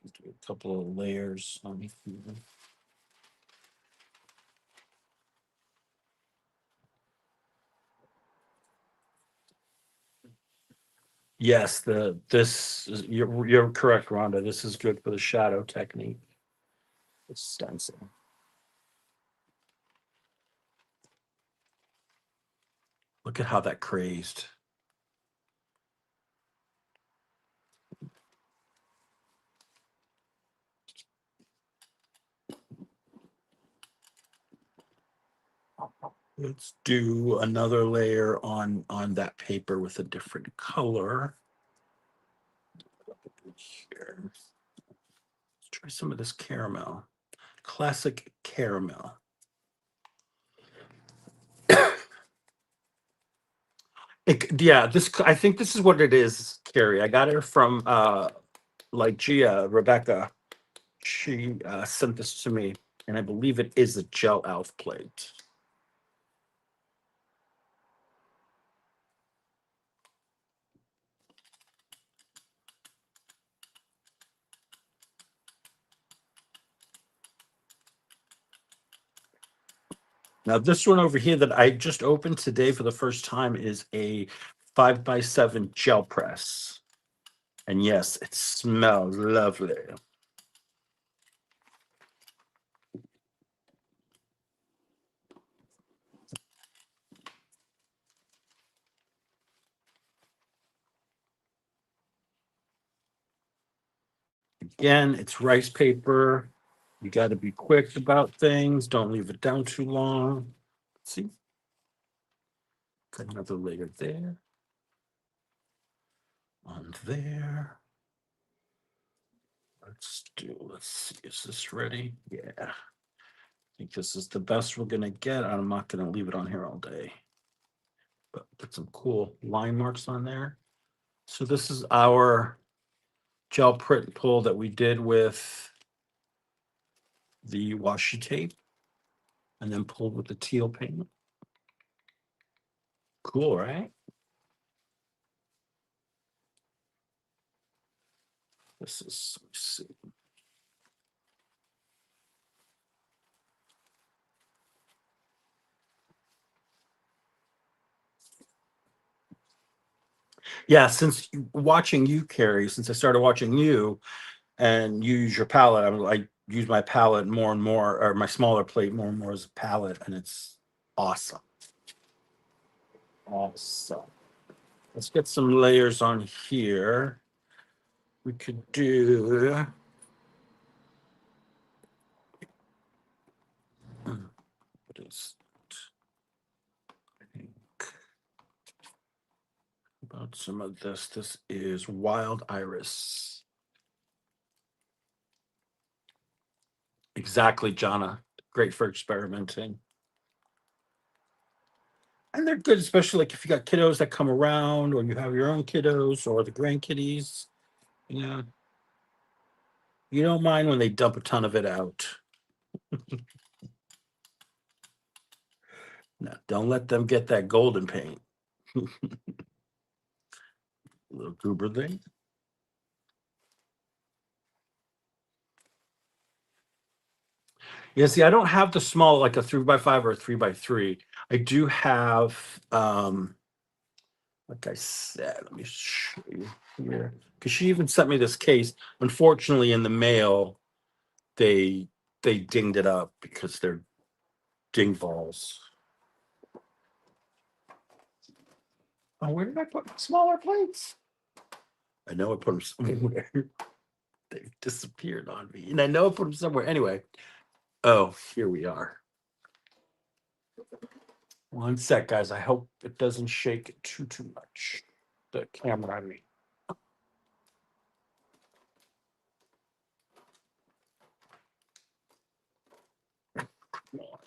Do a couple of layers on here. Yes, you're correct, Rhonda. This is good for the shadow technique. It's stencil. Look at how that crazed. Let's do another layer on that paper with a different color. Here. Let's try some of this caramel. Classic caramel. Yeah, I think this is what it is, Carrie. I got it from like Gia, Rebecca. She sent this to me, and I believe it is a gel elf plate. Now, this one over here that I just opened today for the first time is a 5x7 gel press. And yes, it smells lovely. Again, it's rice paper. You got to be quick about things. Don't leave it down too long. See? Got another layer there. On there. Let's see, is this ready? Yeah. I think this is the best we're gonna get. I'm not gonna leave it on here all day. But put some cool line marks on there. So this is our gel print pull that we did with the washi tape and then pulled with the teal paint. Cool, right? This is, let's see. Yeah, since watching you, Carrie, since I started watching you and you use your palette, I use my palette more and more, or my smaller plate more and more as a palette, and it's awesome. Awesome. Let's get some layers on here. We could do. What is it? I think about some of this. This is Wild Iris. Exactly, Jonna. Great for experimenting. And they're good, especially like if you got kiddos that come around, or you have your own kiddos, or the grandkiddies. You know, you don't mind when they dump a ton of it out. No, don't let them get that golden paint. Little goober thing. Yeah, see, I don't have the small, like a 3x5 or a 3x3. I do have, like I said, let me show you here. Because she even sent me this case. Unfortunately, in the mail, they dinged it up because they're ding balls. Oh, where did I put smaller plates? I know I put them somewhere. They've disappeared on me. And I know I put them somewhere. Anyway. Oh, here we are. One sec, guys. I hope it doesn't shake it too much. The camera, I mean. No.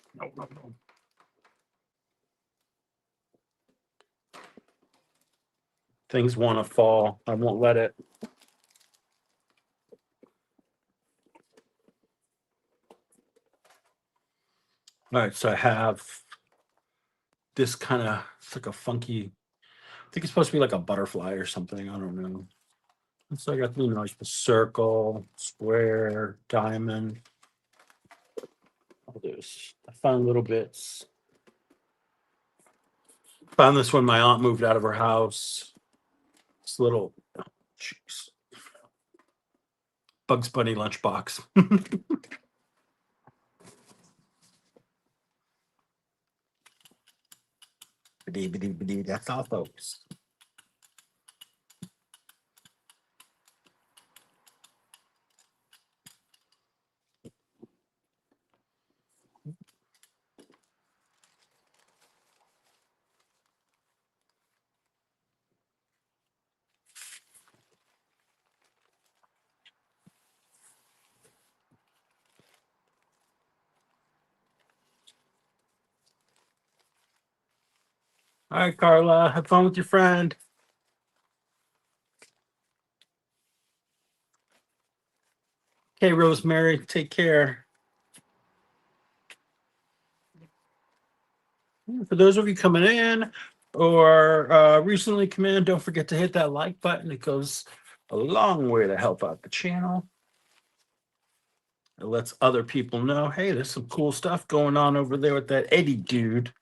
Things want to fall. I won't let it. All right, so I have this kind of, it's like a funky, I think it's supposed to be like a butterfly or something. I don't know. And so I got the nice circle, square, diamond. All those. I found little bits. Found this when my aunt moved out of her house. This little, oh, jeez. Bugs Bunny lunchbox. That's all, folks. All right, Carla, have fun with your friend. Okay, Rosemary, take care. For those of you coming in or recently come in, don't forget to hit that like button. It goes a long way to help out the channel. It lets other people know, hey, there's some cool stuff going on over there with that Eddie dude.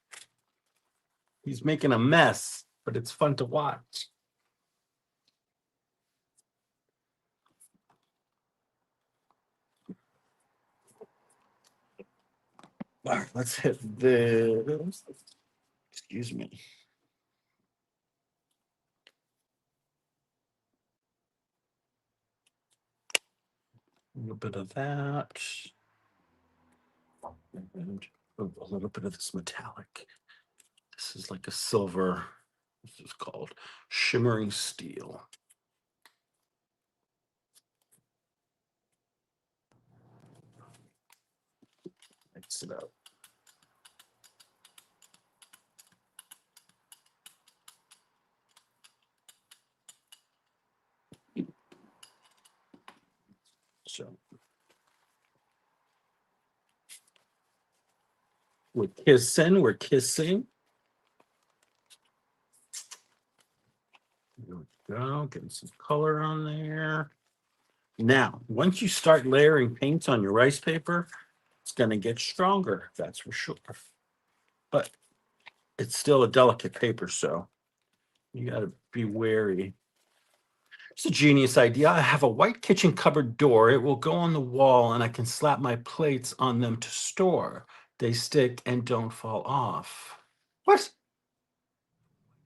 He's making a mess, but it's fun to watch. All right, let's hit this. Excuse me. A little bit of that. And a little bit of this metallic. This is like a silver. This is called shimmering steel. Mix it up. So we're kissing. There we go, getting some color on there. Now, once you start layering paints on your rice paper, it's going to get stronger, that's for sure. But it's still a delicate paper, so you got to be wary. It's a genius idea. I have a white kitchen cupboard door. It will go on the wall, and I can slap my plates on them to store. They stick and don't fall off. What?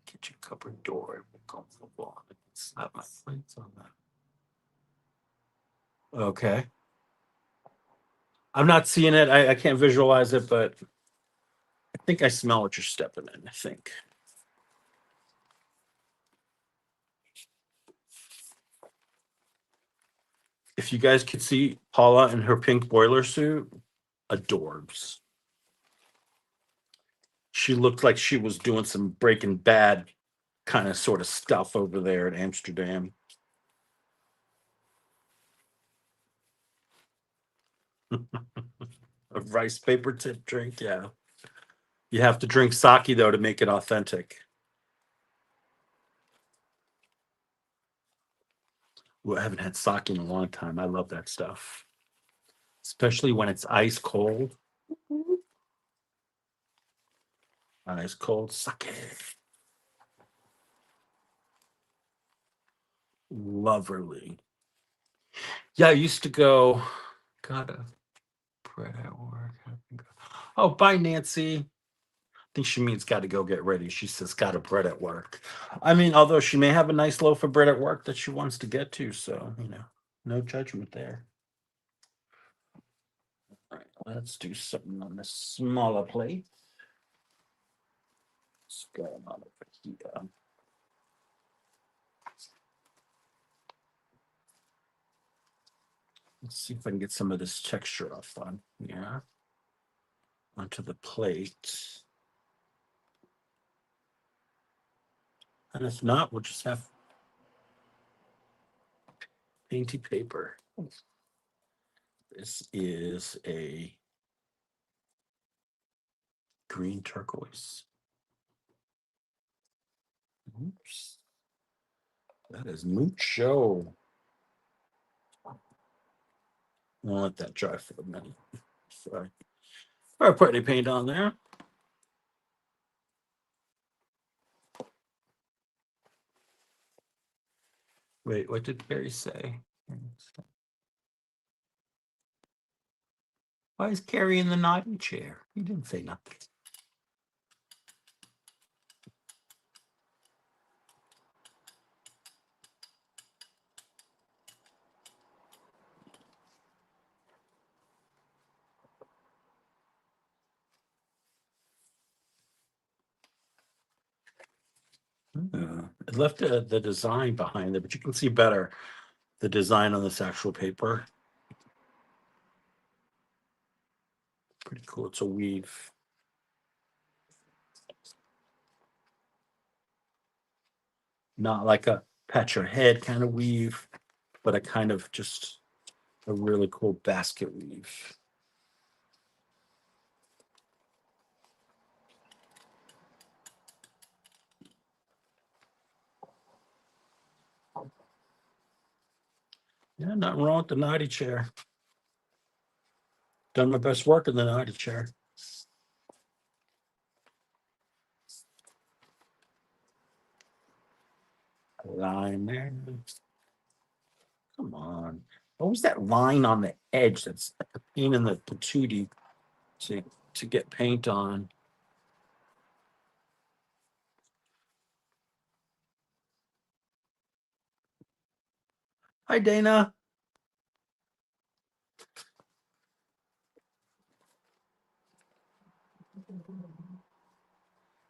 Kitchen cupboard door. It will go on the wall. I can slap my plates on that. Okay. I'm not seeing it. I can't visualize it, but I think I smell what you're stepping in. I think. If you guys could see Paula in her pink boiler suit, adorbs. She looked like she was doing some Breaking Bad kind of sort of stuff over there in Amsterdam. A rice paper tip drink, yeah. You have to drink sake though to make it authentic. Well, I haven't had sake in a long time. I love that stuff, especially when it's ice cold. Ice cold sake. Lovely. Yeah, I used to go. Got a bread at work. Oh, bye, Nancy. I think she means got to go get ready. She says got a bread at work. I mean, although she may have a nice loaf of bread at work that she wants to get to, so no judgment there. All right, let's do something on this smaller plate. Let's go on over here. Let's see if I can get some of this texture off on here onto the plate. And if not, we'll just have painty paper. This is a green turquoise. Oops. That is mucho. I'll let that dry for a minute. Sorry. I'll put any paint on there. Wait, what did Barry say? Why is Carrie in the naughty chair? He didn't say nothing. It left the design behind it, but you can see better the design on this actual paper. Pretty cool. It's a weave. Not like a pat your head kind of weave, but a kind of just a really cool basket weave. Yeah, nothing wrong with the naughty chair. Done my best work in the naughty chair. Line there. Come on. What was that line on the edge that's a pain in the patootie to get paint on? Hi, Dana.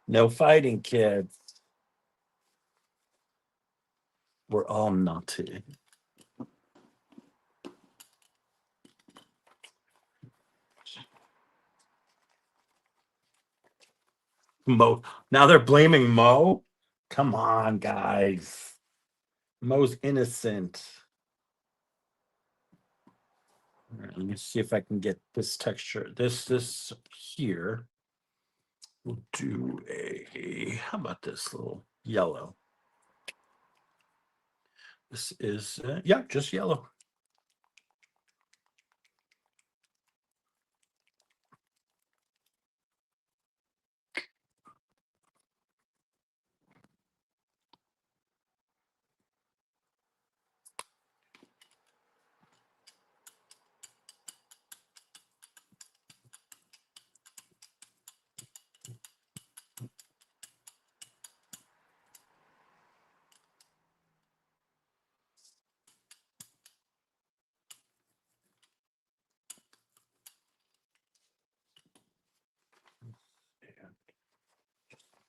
No fighting, kids. We're all naughty. Mo. Now they're blaming Mo. Come on, guys. Mo's innocent. All right, let me see if I can get this texture. This here. We'll do how about this little yellow? This is, yeah, just yellow.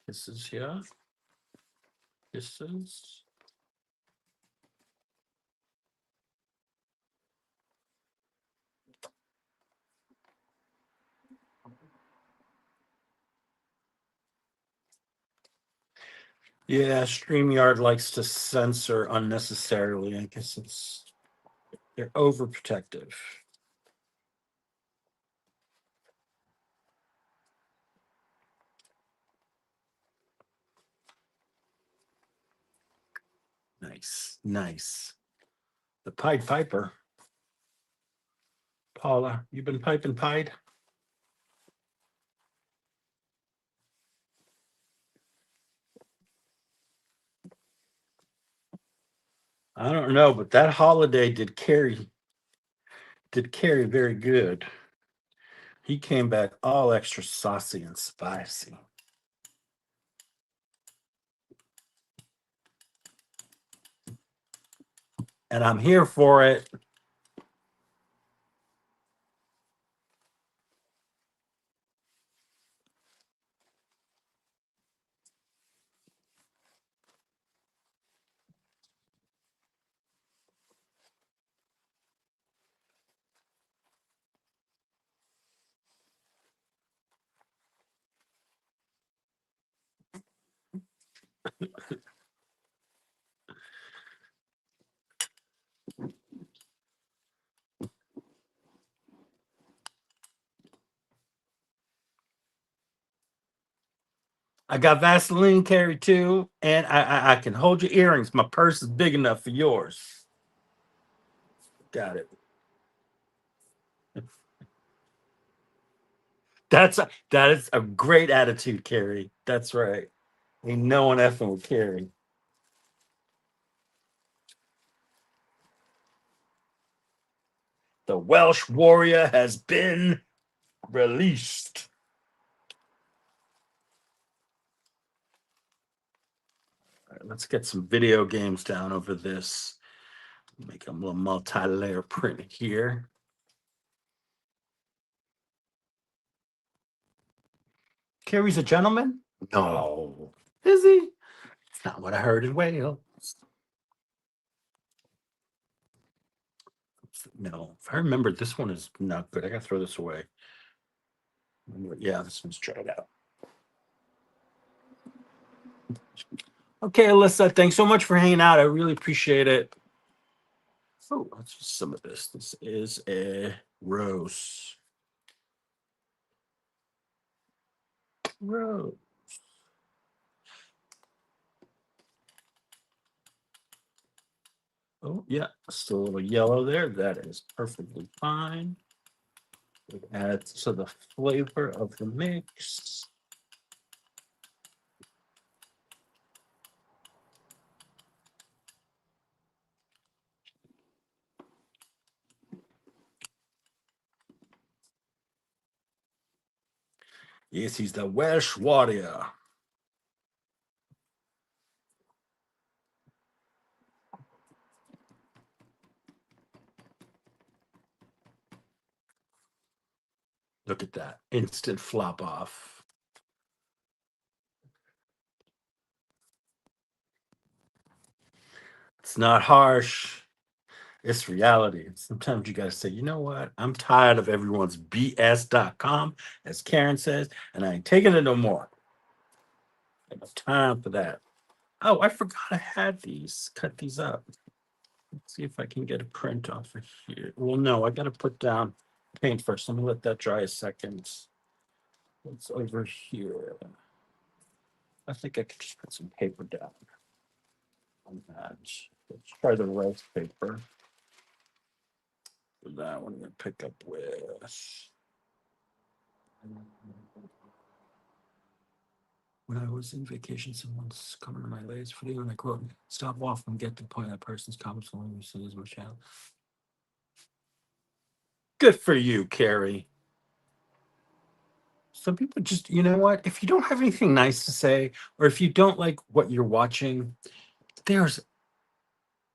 This is here. This is. Yeah, StreamYard likes to censor unnecessarily. I guess they're overprotective. Nice, nice. The Pied Piper. Paula, you been piping Pied? I don't know, but that holiday did carry very good. He came back all extra saucy and spicy. And I'm here for it. I got Vaseline carry too, and I can hold your earrings. My purse is big enough for yours. Got it. That is a great attitude, Carrie. That's right. Ain't no one effing with Carrie. The Welsh warrior has been released. All right, let's get some video games down over this. Make a little multi-layer print here. Carrie's a gentleman? No. Is he? It's not what I heard in Wales. No. If I remember, this one is not good. I gotta throw this away. Yeah, this one's dried out. Okay, Alyssa, thanks so much for hanging out. I really appreciate it. Oh, let's just some of this. This is a rose. Rose. Oh, yeah, still a little yellow there. That is perfectly fine. It adds to the flavor of the mix. Yes, he's the Welsh warrior. Look at that. Instant flop off. It's not harsh. It's reality. Sometimes you got to say, you know what? I'm tired of everyone's BS.com, as Karen says, and I ain't taking it no more. I have time for that. Oh, I forgot I had these. Cut these up. Let's see if I can get a print off of here. Well, no, I got to put down paint first. Let me let that dry a second. What's over here? I think I could just put some paper down on that. Let's try the rice paper. For that one, I'm going to pick up with. When I was in vacation, someone's coming to my latest video and I quote, stop off and get to the point that person's comments on you see as my channel. Good for you, Carrie. Some people just, you know what? If you don't have anything nice to say, or if you don't like what you're watching, there's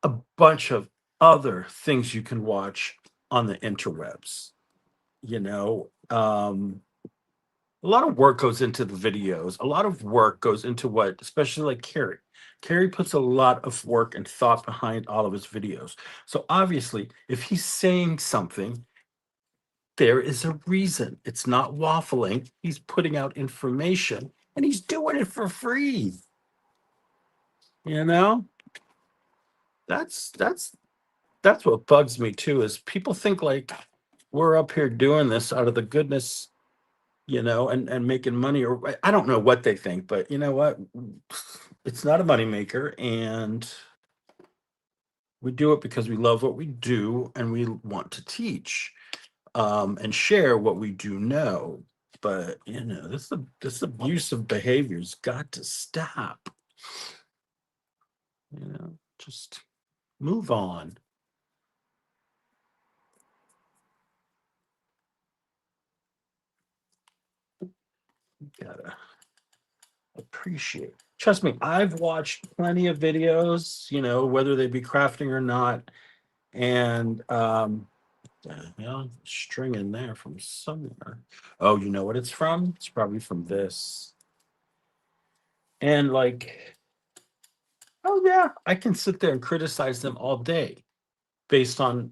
a bunch of other things you can watch on the interwebs. You know, a lot of work goes into the videos. A lot of work goes into what, especially like Carrie. Carrie puts a lot of work and thought behind all of his videos. So obviously, if he's saying something, there is a reason. It's not waffling. He's putting out information and he's doing it for free. You know? That's what bugs me too, is people think like we're up here doing this out of the goodness, and making money, or I don't know what they think, but you know what? It's not a moneymaker, and We do it because we love what we do and we want to teach and share what we do know. But this abusive behavior's got to stop. Just move on. You gotta appreciate. Trust me, I've watched plenty of videos, whether they be crafting or not, and string in there from somewhere. Oh, you know what it's from? It's probably from this. And like, oh yeah, I can sit there and criticize them all day based on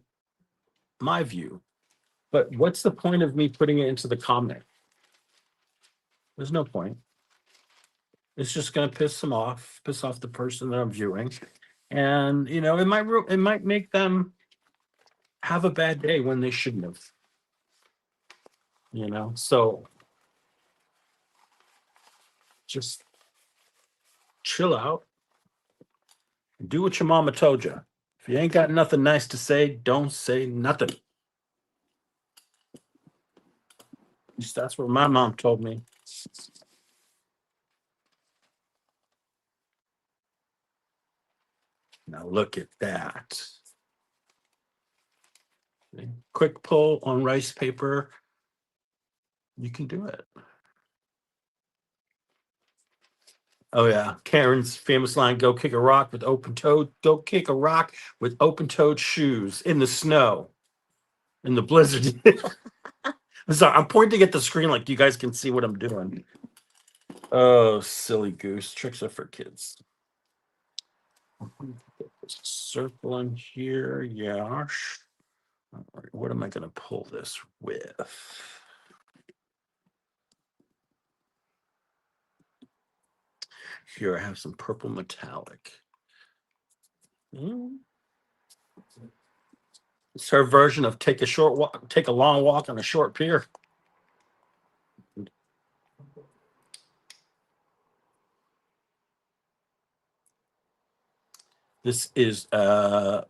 my view. But what's the point of me putting it into the comment? There's no point. It's just going to piss off the person that I'm viewing, and it might make them have a bad day when they shouldn't have. So just chill out, do what your mama told you. If you ain't got nothing nice to say, don't say nothing. At least that's what my mom told me. Now look at that. Quick pull on rice paper. You can do it. Oh yeah, Karen's famous line: "Go kick a rock with open-toed. Go kick a rock with open-toed shoes in the snow, in the blizzard." I'm sorry, I'm pointing at the screen like you guys can see what I'm doing. Oh, silly goose! Tricks are for kids. Circle in here, yeah. All right, what am I going to pull this with? Here, I have some purple metallic. It's her version of take a long walk on a short pier. This is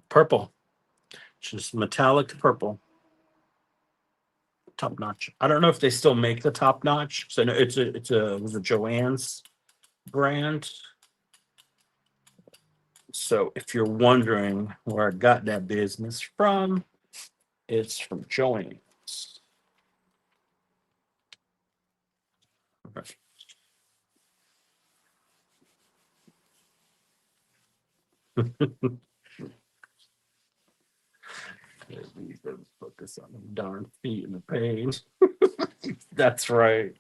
purple, just metallic purple. Top notch. I don't know if they still make the top notch. So no, it was a Joann's brand. So if you're wondering where I got that business from, it's from Joann's. Okay. Focus on them darn feet in the page. That's right.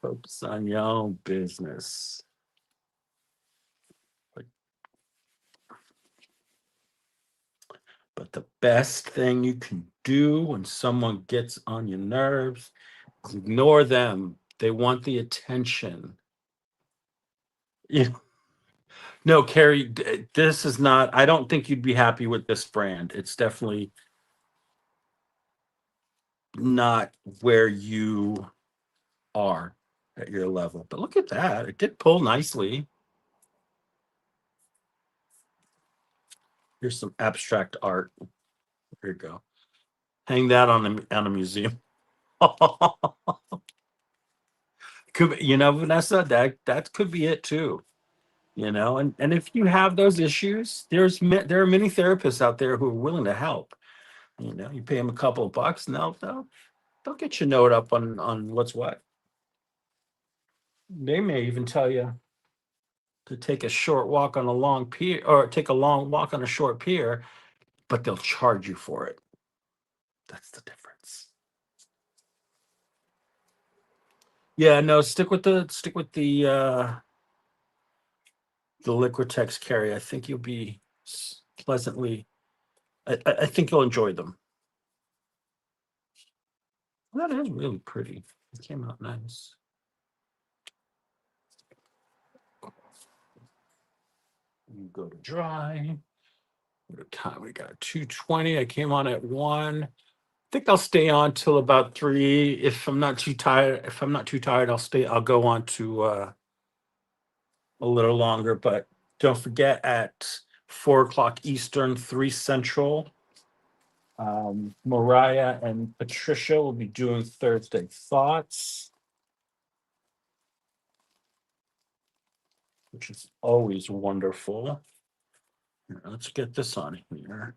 Focus on your own business. But the best thing you can do when someone gets on your nerves is ignore them. They want the attention. Yeah. No, Carrie, this is not, I don't think you'd be happy with this brand. It's definitely not where you are at your level. But look at that. It did pull nicely. Here's some abstract art. Here you go. Hang that on a museum. Could be, Vanessa, that could be it too. And if you have those issues, there are many therapists out there who are willing to help. You pay them a couple of bucks, and they'll get your note up on what's what. They may even tell you to take a short walk on a long pier, or take a long walk on a short pier, but they'll charge you for it. That's the difference. Yeah, no, stick with the Liquitex Carry. I think you'll be pleasantly. I think you'll enjoy them. That is really pretty. It came out nice. You go to dry. What time we got? 2:20. I came on at 1. I think I'll stay on till about 3. If I'm not too tired, I'll go on to a little longer. But don't forget, at 4 o'clock Eastern, 3 Central. Mariah and Patricia will be doing Thursday Thoughts, which is always wonderful. Here, let's get this on here.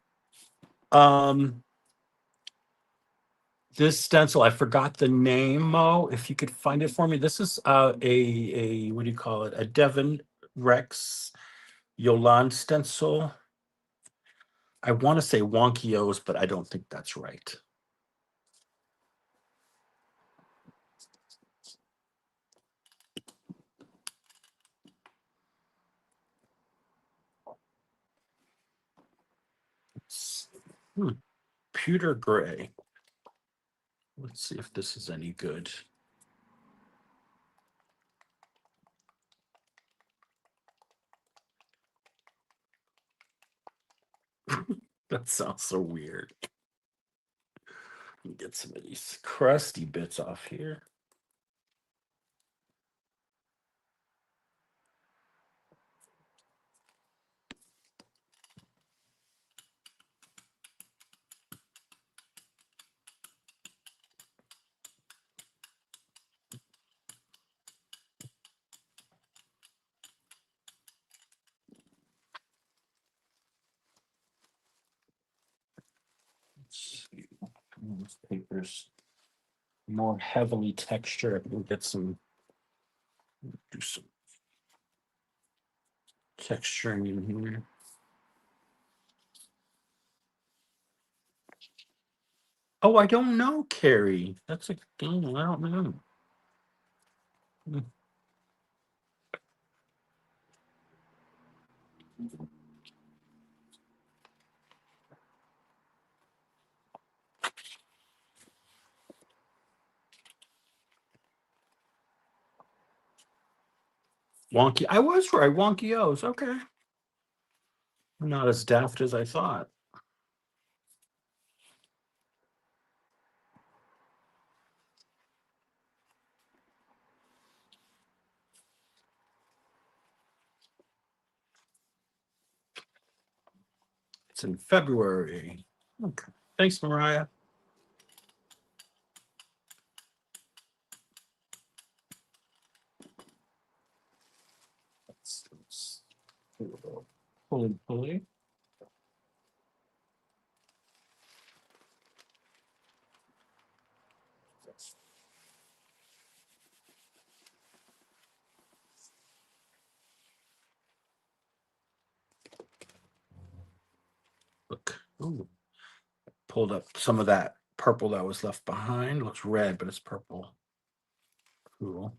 This stencil, I forgot the name, Mo. If you could find it for me. This is a what do you call it? A Devon Rex Yolande stencil. I want to say Wonkios, but I don't think that's right. Pewter gray. Let's see if this is any good. That sounds so weird. Get some of these crusty bits off here. Let's see. This paper's more heavily textured. We'll get some, do some texturing in here. Oh, I don't know, Carrie. That's a thing. I don't know. Wonky. I was right. Wonkios. Okay. Not as daft as I thought. It's in February. Okay. Thanks, Mariah. Let's do a little pulley. Look. Ooh. Pulled up some of that purple that was left behind. Looks red, but it's purple. Cool.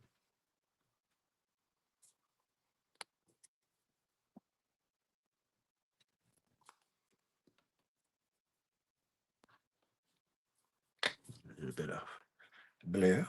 A little bit of blue.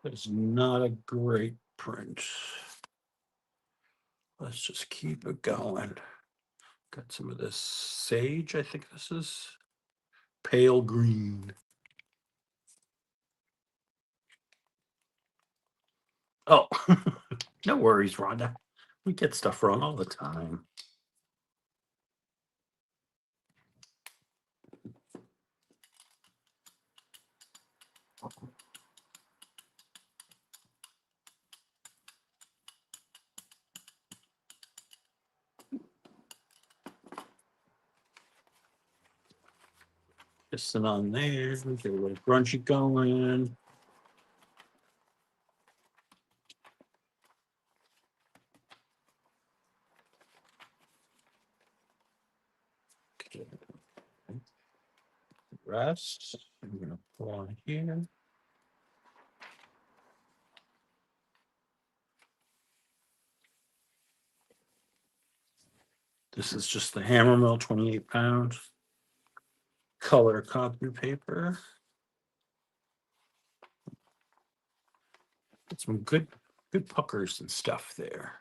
It's not a great print. Let's just keep it going. Got some of this sage. I think this is pale green. Oh, no worries, Rhonda. We get stuff wrong all the time. Just on there. Get a little grungy going. Rest. I'm gonna pull on here. This is just the hammer mill, 28 pounds. color copy paper. Got some good puckers and stuff there.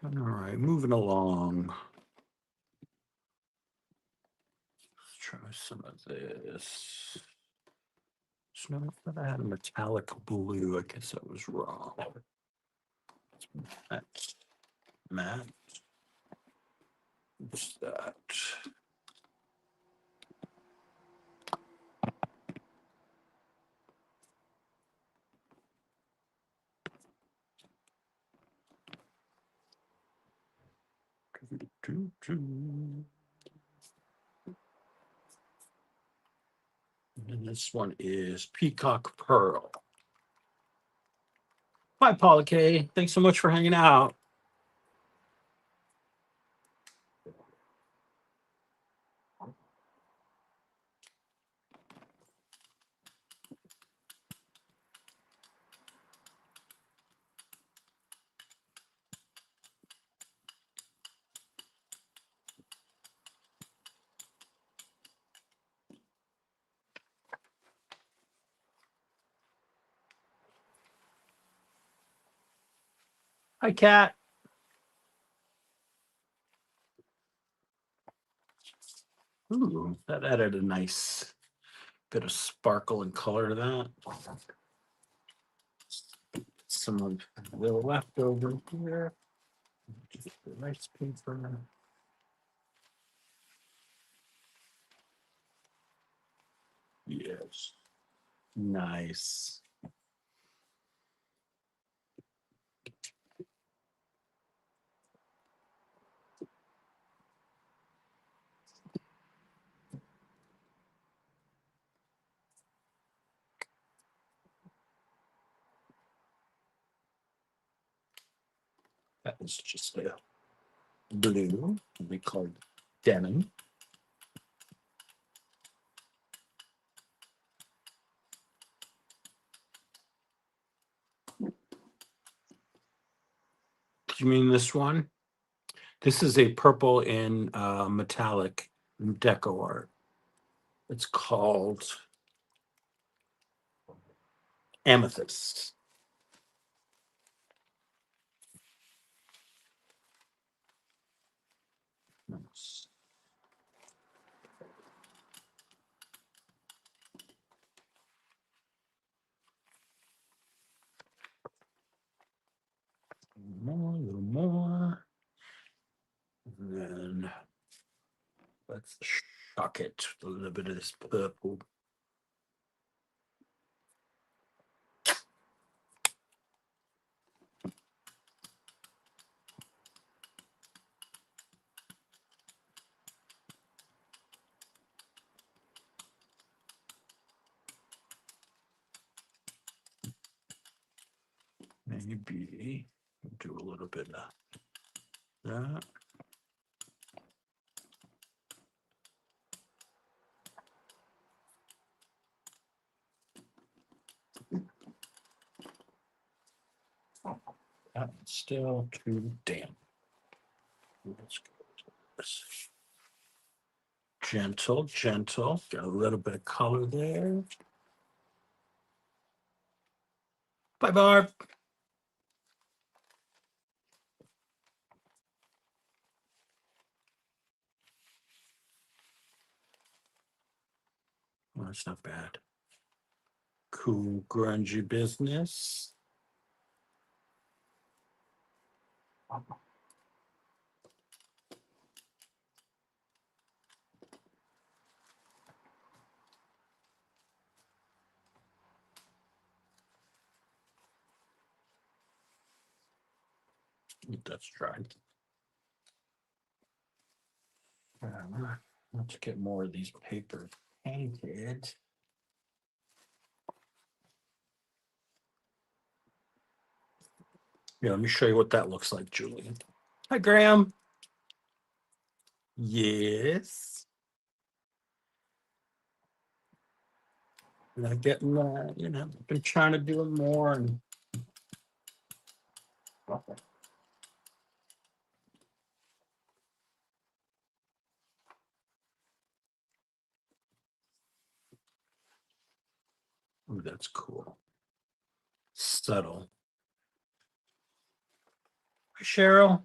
All right, moving along. Let's try some of this. Snow, I thought I had a metallic blue. I guess I was wrong. That's matte. What's that? And this one is Peacock Pearl. Hi, Paula K. Thanks so much for hanging out. Hi, Kat. Ooh, that added a nice bit of sparkle and color to that. Some of the leftover here. Just a nice paper. Yes. Nice. That is just a blue. We call it denim. Do you mean this one? This is a purple in metallic deco art. It's called Amethyst. Nice. More, a little more. And then let's shock it with a little bit of this purple. Maybe do a little bit of that. That's still too damp. Let's go to this. Gentle, gentle. Got a little bit of color there. Bye, Barb. Well, that's not bad. Cool, grungy business. That's dried. Let's get more of these paper painted. Yeah, let me show you what that looks like, Julian. Hi, Graham. Yes. Not getting, been trying to do it more and Ooh, that's cool. Subtle. Hi, Cheryl.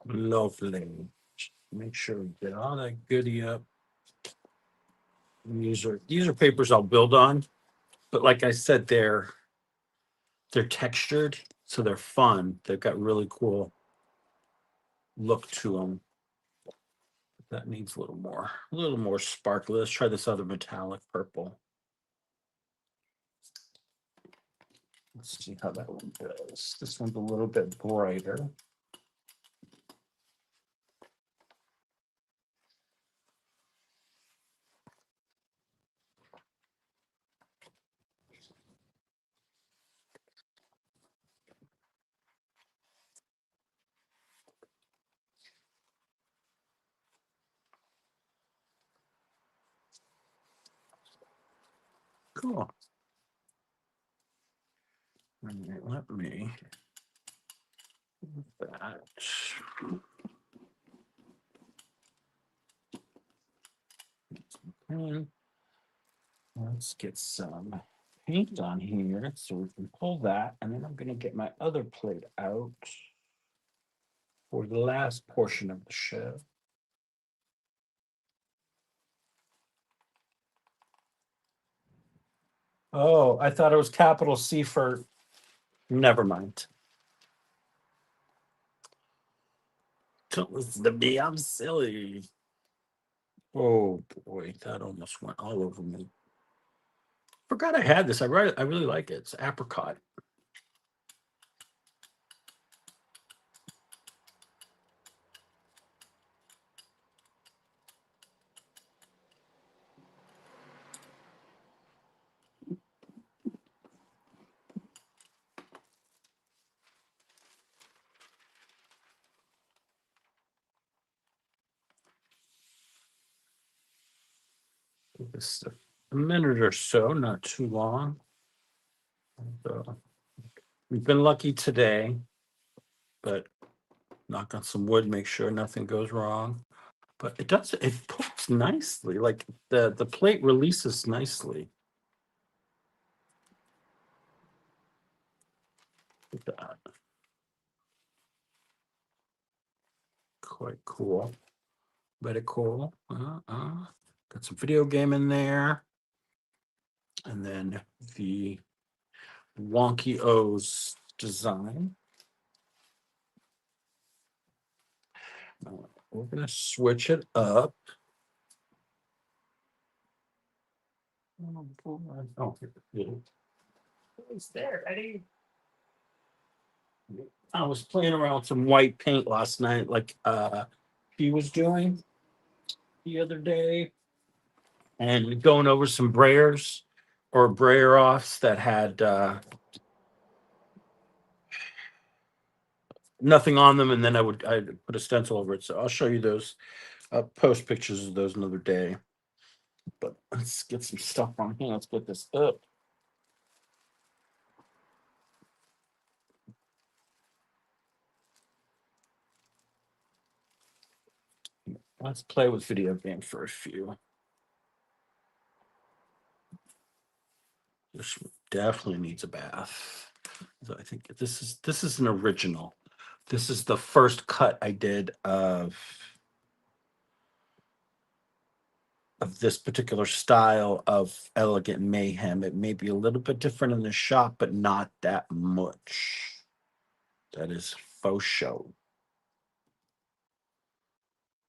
Lovely. Make sure we get all that goodie up. And these are papers I'll build on, but like I said, they're textured, so they're fun. They've got really cool look to them. That needs a little more sparkly. Let's try this other metallic purple. Let's see how that one does. This one's a little bit brighter. Cool. All right, let me do that. And let's get some paint on here so we can pull that. And then I'm going to get my other plate out for the last portion of the show. Oh, I thought it was capital C for never mind. Don't listen to me. I'm silly. Oh boy, that almost went all over me. Forgot I had this. I really like it. It's apricot. Just a minute or so, not too long. So, we've been lucky today, but knock on some wood, make sure nothing goes wrong. But it pulls nicely. Like the plate releases nicely. Look at that. Quite cool. Very cool. Got some video game in there. And then the Wonky O's design. We're going to switch it up. Oh, it's there, Eddie. I was playing around with some white paint last night, like he was doing the other day, and going over some brayers or brayer offs that had nothing on them, and then I'd put a stencil over it. So I'll show you those. I'll post pictures of those another day. But let's get some stuff on here. Let's get this up. Let's play with video games for a few. This definitely needs a bath. So I think this is an original. This is the first cut I did of this particular style of Elegant Mayhem. It may be a little bit different in the shop, but not that much. That is faux show.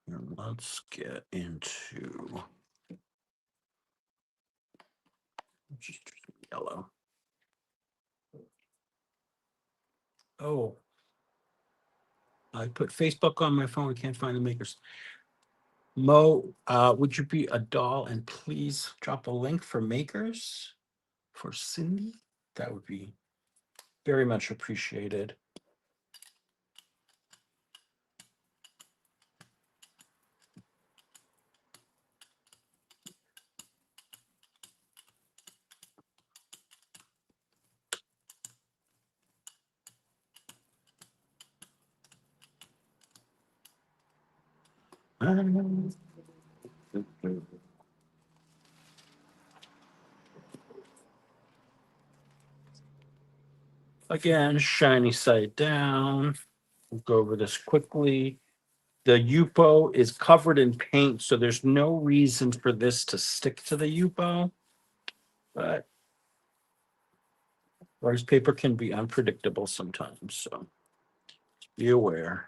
And let's get into just yellow. Oh, I put Facebook on my phone. I can't find the makers. Mo, would you be a doll and please drop a link for makers for Cindy? That would be very much appreciated. Again, shiny side down. We'll go over this quickly. The Yupo is covered in paint, so there's no reason for this to stick to the Yupo. But rice paper can be unpredictable sometimes, so be aware.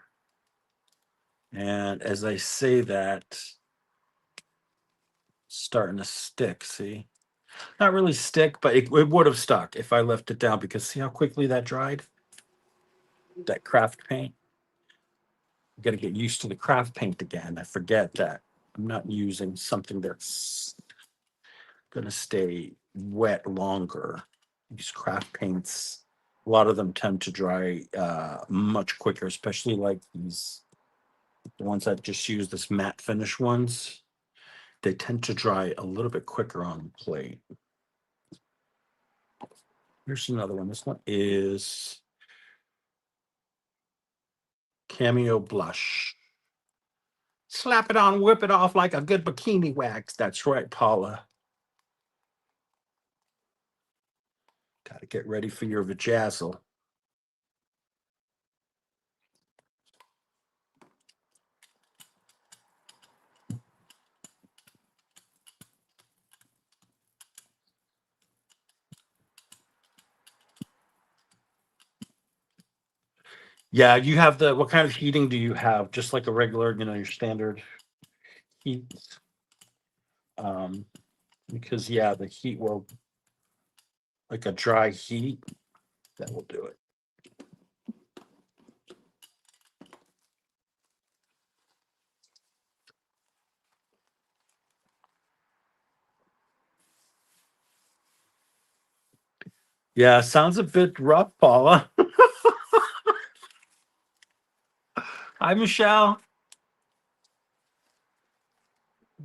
And as I say that, it's starting to stick, see? Not really stick, but it would have stuck if I left it down, because see how quickly that dried? That craft paint. I got to get used to the craft paint again. I forget that I'm not using something that's going to stay wet longer. These craft paints, a lot of them tend to dry much quicker, especially like these, the ones I've just used, this matte finish ones. They tend to dry a little bit quicker on the plate. Here's another one. This one is Cameo Blush. Slap it on, whip it off like a good bikini wax. That's right, Paula. Got to get ready for your vajazzle. Yeah, you have the, what kind of heating do you have? Just like a regular, your standard heat. Because yeah, the heat will, like a dry heat, that will do it. Yeah, sounds a bit rough, Paula. Hi, Michelle.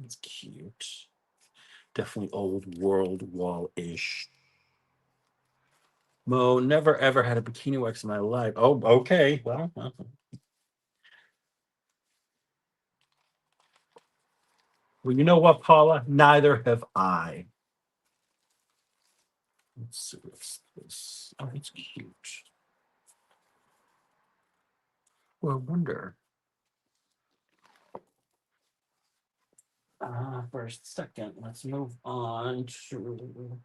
It's cute. Definitely old world wall-ish. Mo, never ever had a bikini wax in my life. Oh, okay. Well, you know what, Paula? Neither have I. Let's see what's this. Oh, it's cute. Well, I wonder. For a second, let's move on to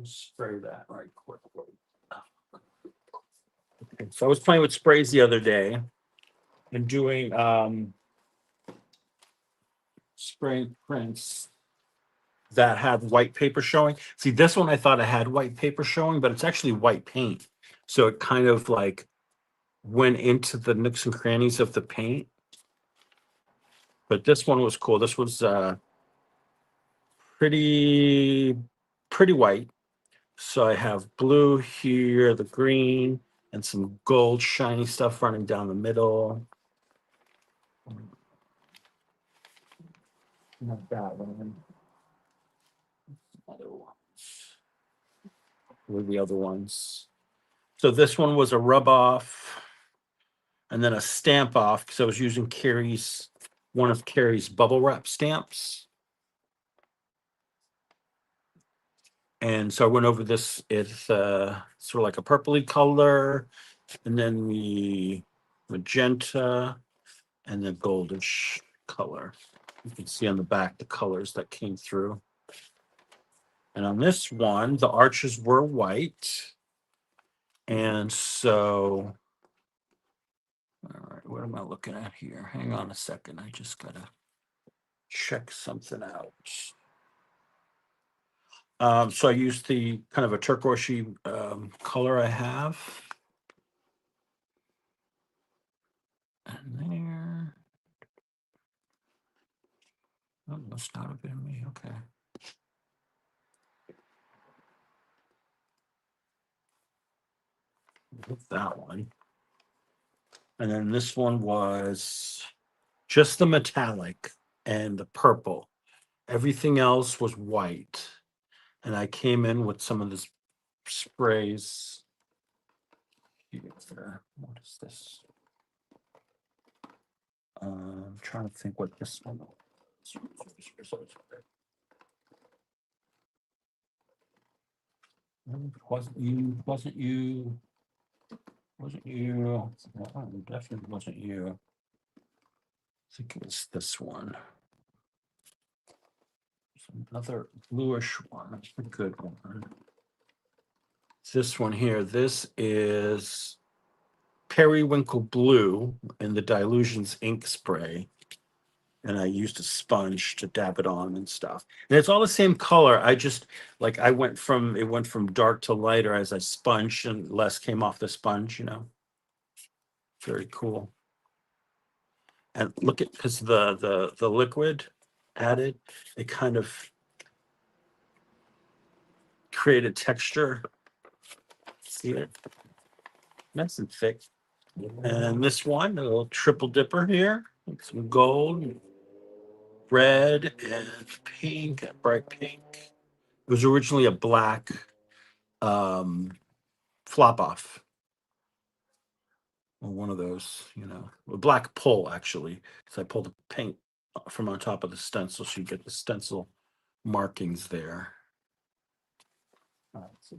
spray that right quick. Okay, so I was playing with sprays the other day and doing spraying prints that had white paper showing. See, this one I thought I had white paper showing, but it's actually white paint. So it kind of like went into the nooks and crannies of the paint. But this one was cool. This was pretty white. So I have blue here, the green, and some gold shiny stuff running down the middle. Not that one. Other ones. Were the other ones. So this one was a rub off and then a stamp off, because I was using one of Carrie's bubble wrap stamps. And so I went over this. It's sort of like a purpley color, and then the magenta, and the goldish color. You can see on the back the colors that came through. And on this one, the arches were white. And so, all right, what am I looking at here? Hang on a second. I just got to check something out. So I used the kind of a turquoise color I have. And there. Oh, must not have been me. Okay. With that one. And then this one was just the metallic and the purple. Everything else was white. And I came in with some of this sprays. Here. What is this? I'm trying to think what this one was. Wasn't you, wasn't you, wasn't you, no, definitely wasn't you. I think it was this one. Another bluish one, that's a good one. This one here, this is Periwinkle Blue in the Dilutions ink spray. And I used a sponge to dab it on and stuff. And it's all the same color. I just like it went from dark to lighter as I sponged and less came off the sponge, you know. Very cool. And look at because the liquid added, it kind of created texture. See it? Nice and thick. And this one, a little triple dipper here. Some gold, red, and pink, bright pink. It was originally a black flop off. Or one of those, you know, a black pull actually. So I pulled the paint from on top of the stencil, so you get the stencil markings there. All right, so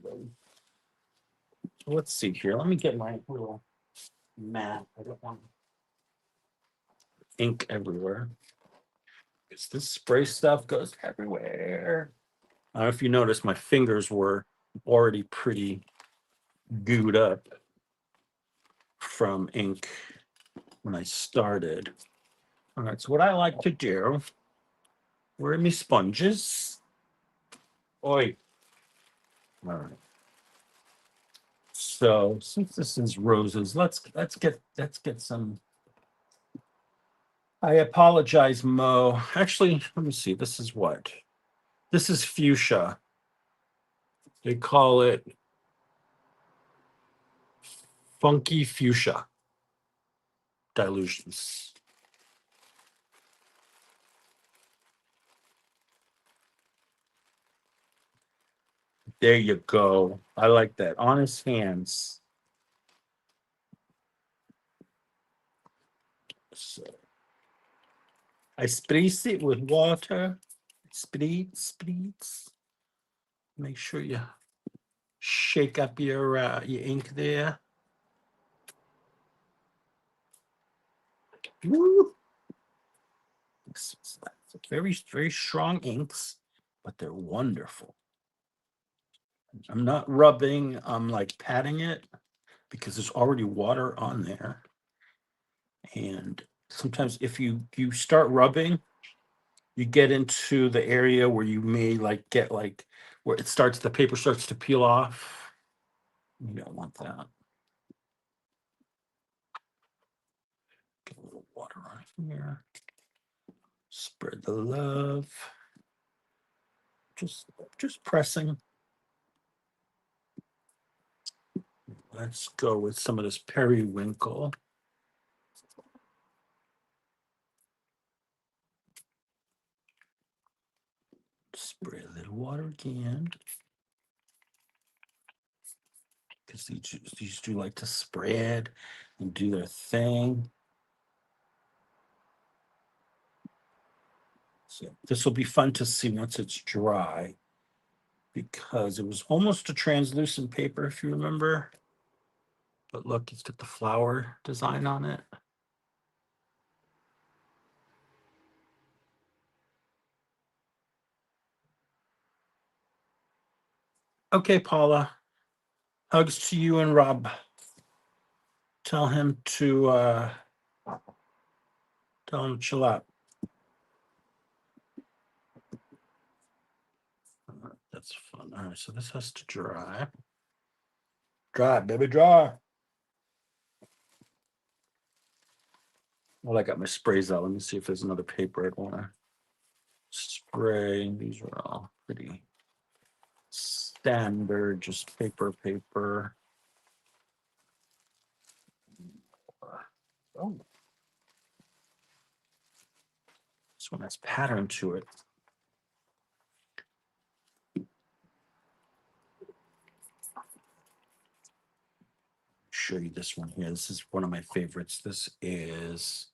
let's see here. Let me get my little mat. I don't want ink everywhere. Because this spray stuff goes everywhere. I don't know if you noticed, my fingers were already pretty gooed up from ink when I started. All right, so what I like to do, where are my sponges? Oi. All right. So since this is roses, let's get some. I apologize, Mo. Actually, let me see. This is what? This is fuchsia. They call it funky fuchsia dilutions. There you go. I like that. Honest hands. So I spritz it with water. Spritz. Make sure you shake up your ink there. Woo. It's very, very strong inks, but they're wonderful. I'm not rubbing, I'm like patting it because there's already water on there. And sometimes if you start rubbing, you get into the area where you may like get like where the paper starts to peel off. You don't want that. Get a little water on here. Spread the love. Just pressing. Let's go with some of this periwinkle. Spray a little water again. Because these do like to spread and do their thing. So this will be fun to see once it's dry, because it was almost a translucent paper, if you remember. But look, it's got the flower design on it. Okay, Paula. Hugs to you and Rob. Tell him to chill out. That's fun. All right, so this has to dry. Dry, baby, dry. Well, I got my sprays out. Let me see if there's another paper I'd want to spray. These are all pretty standard, just paper. Oh, this one has pattern to it. Show you this one here. This is one of my favorites. This is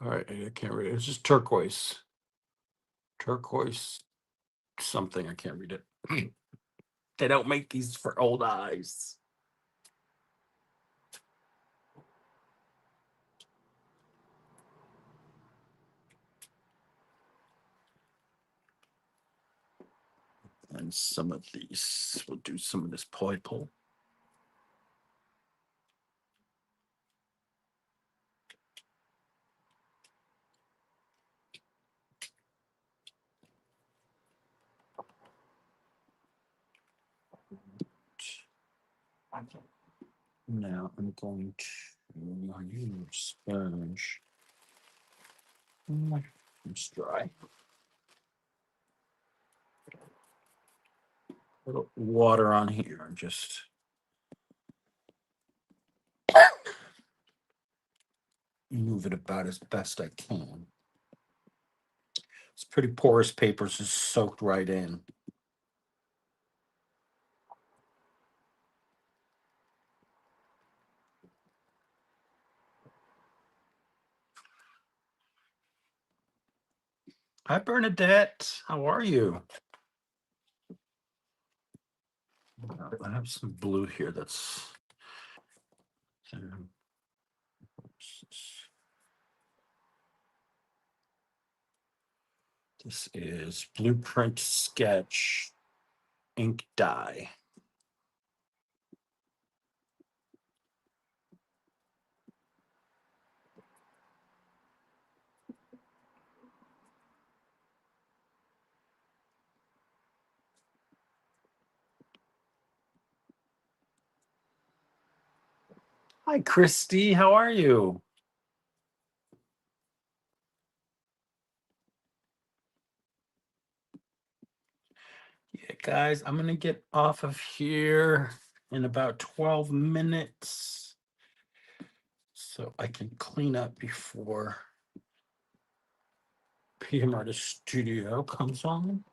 All right, I can't read it. It's just turquoise. Turquoise something. I can't read it. They don't make these for old eyes. And some of these, we'll do some of this purple. Now I'm going to use sponge. It's dry. A little water on here, just move it about as best I can. It's pretty porous paper, so it's soaked right in. Hi, Bernadette. How are you? I have some blue here that's. This is Blueprint Sketch ink dye. Hi, Christy. How are you? Yeah, guys, I'm going to get off of here in about 12 minutes so I can clean up before PM Artist Studio comes on.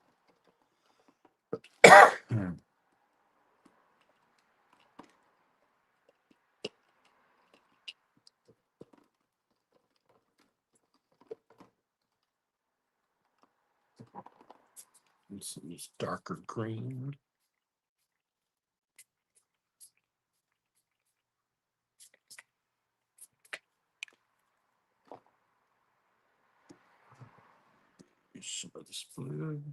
Some darker green. Some of this blue.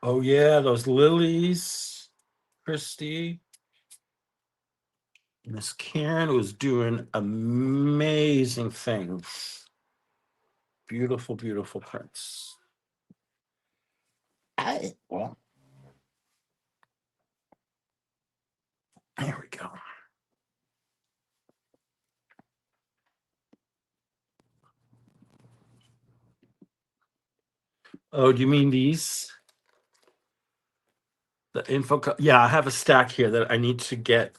Oh, yeah, those lilies, Christy. Miss Karen was doing amazing things. Beautiful, beautiful prints. Well, there we go. Oh, do you mean these? The info, yeah, I have a stack here that I need to get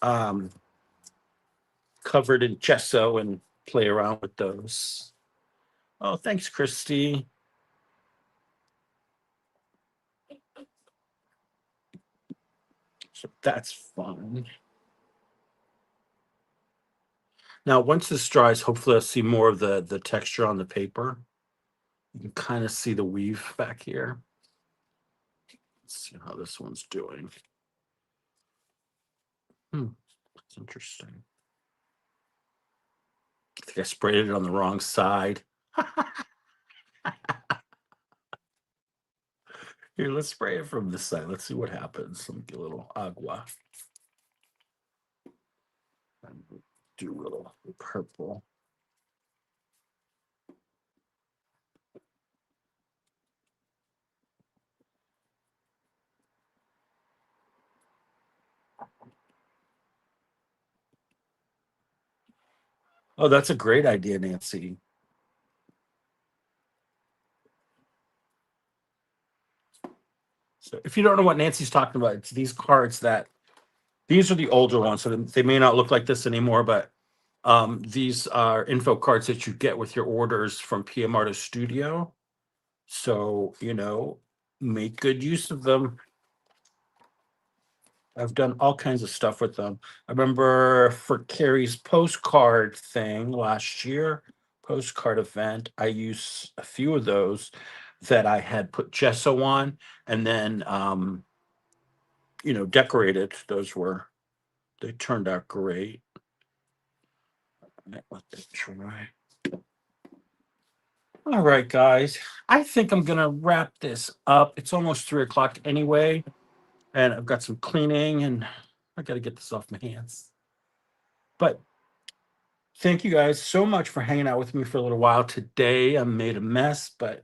covered in gesso and play around with those. Oh, thanks, Christy. So that's fun. Now, once this dries, hopefully I'll see more of the texture on the paper. You can kind of see the weave back here. Let's see how this one's doing. That's interesting. I think I sprayed it on the wrong side. Here, let's spray it from this side. Let's see what happens. Let me get a little agua. And do a little purple. Oh, that's a great idea, Nancy. So if you don't know what Nancy's talking about, it's these cards that these are the older ones, so they may not look like this anymore, but these are info cards that you get with your orders from PM Artist Studio. So, make good use of them. I've done all kinds of stuff with them. I remember for Carrie's postcard thing last year, postcard event, I used a few of those that I had put gesso on and then decorated. They turned out great. Let that try. All right, guys. I think I'm gonna wrap this up. It's almost 3 o'clock anyway, and I've got some cleaning and I gotta get this off my hands. But thank you guys so much for hanging out with me for a little while today. I made a mess, but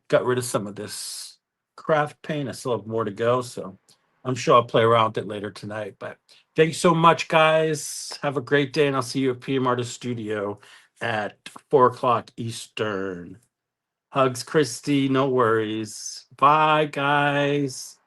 got rid of some of this craft paint. I still have more to go, so I'm sure I'll play around with it later tonight. But thank you so much, guys. Have a great day, and I'll see you at PM Artist Studio at 4 o'clock Eastern. Hugs, Christy. No worries. Bye, guys.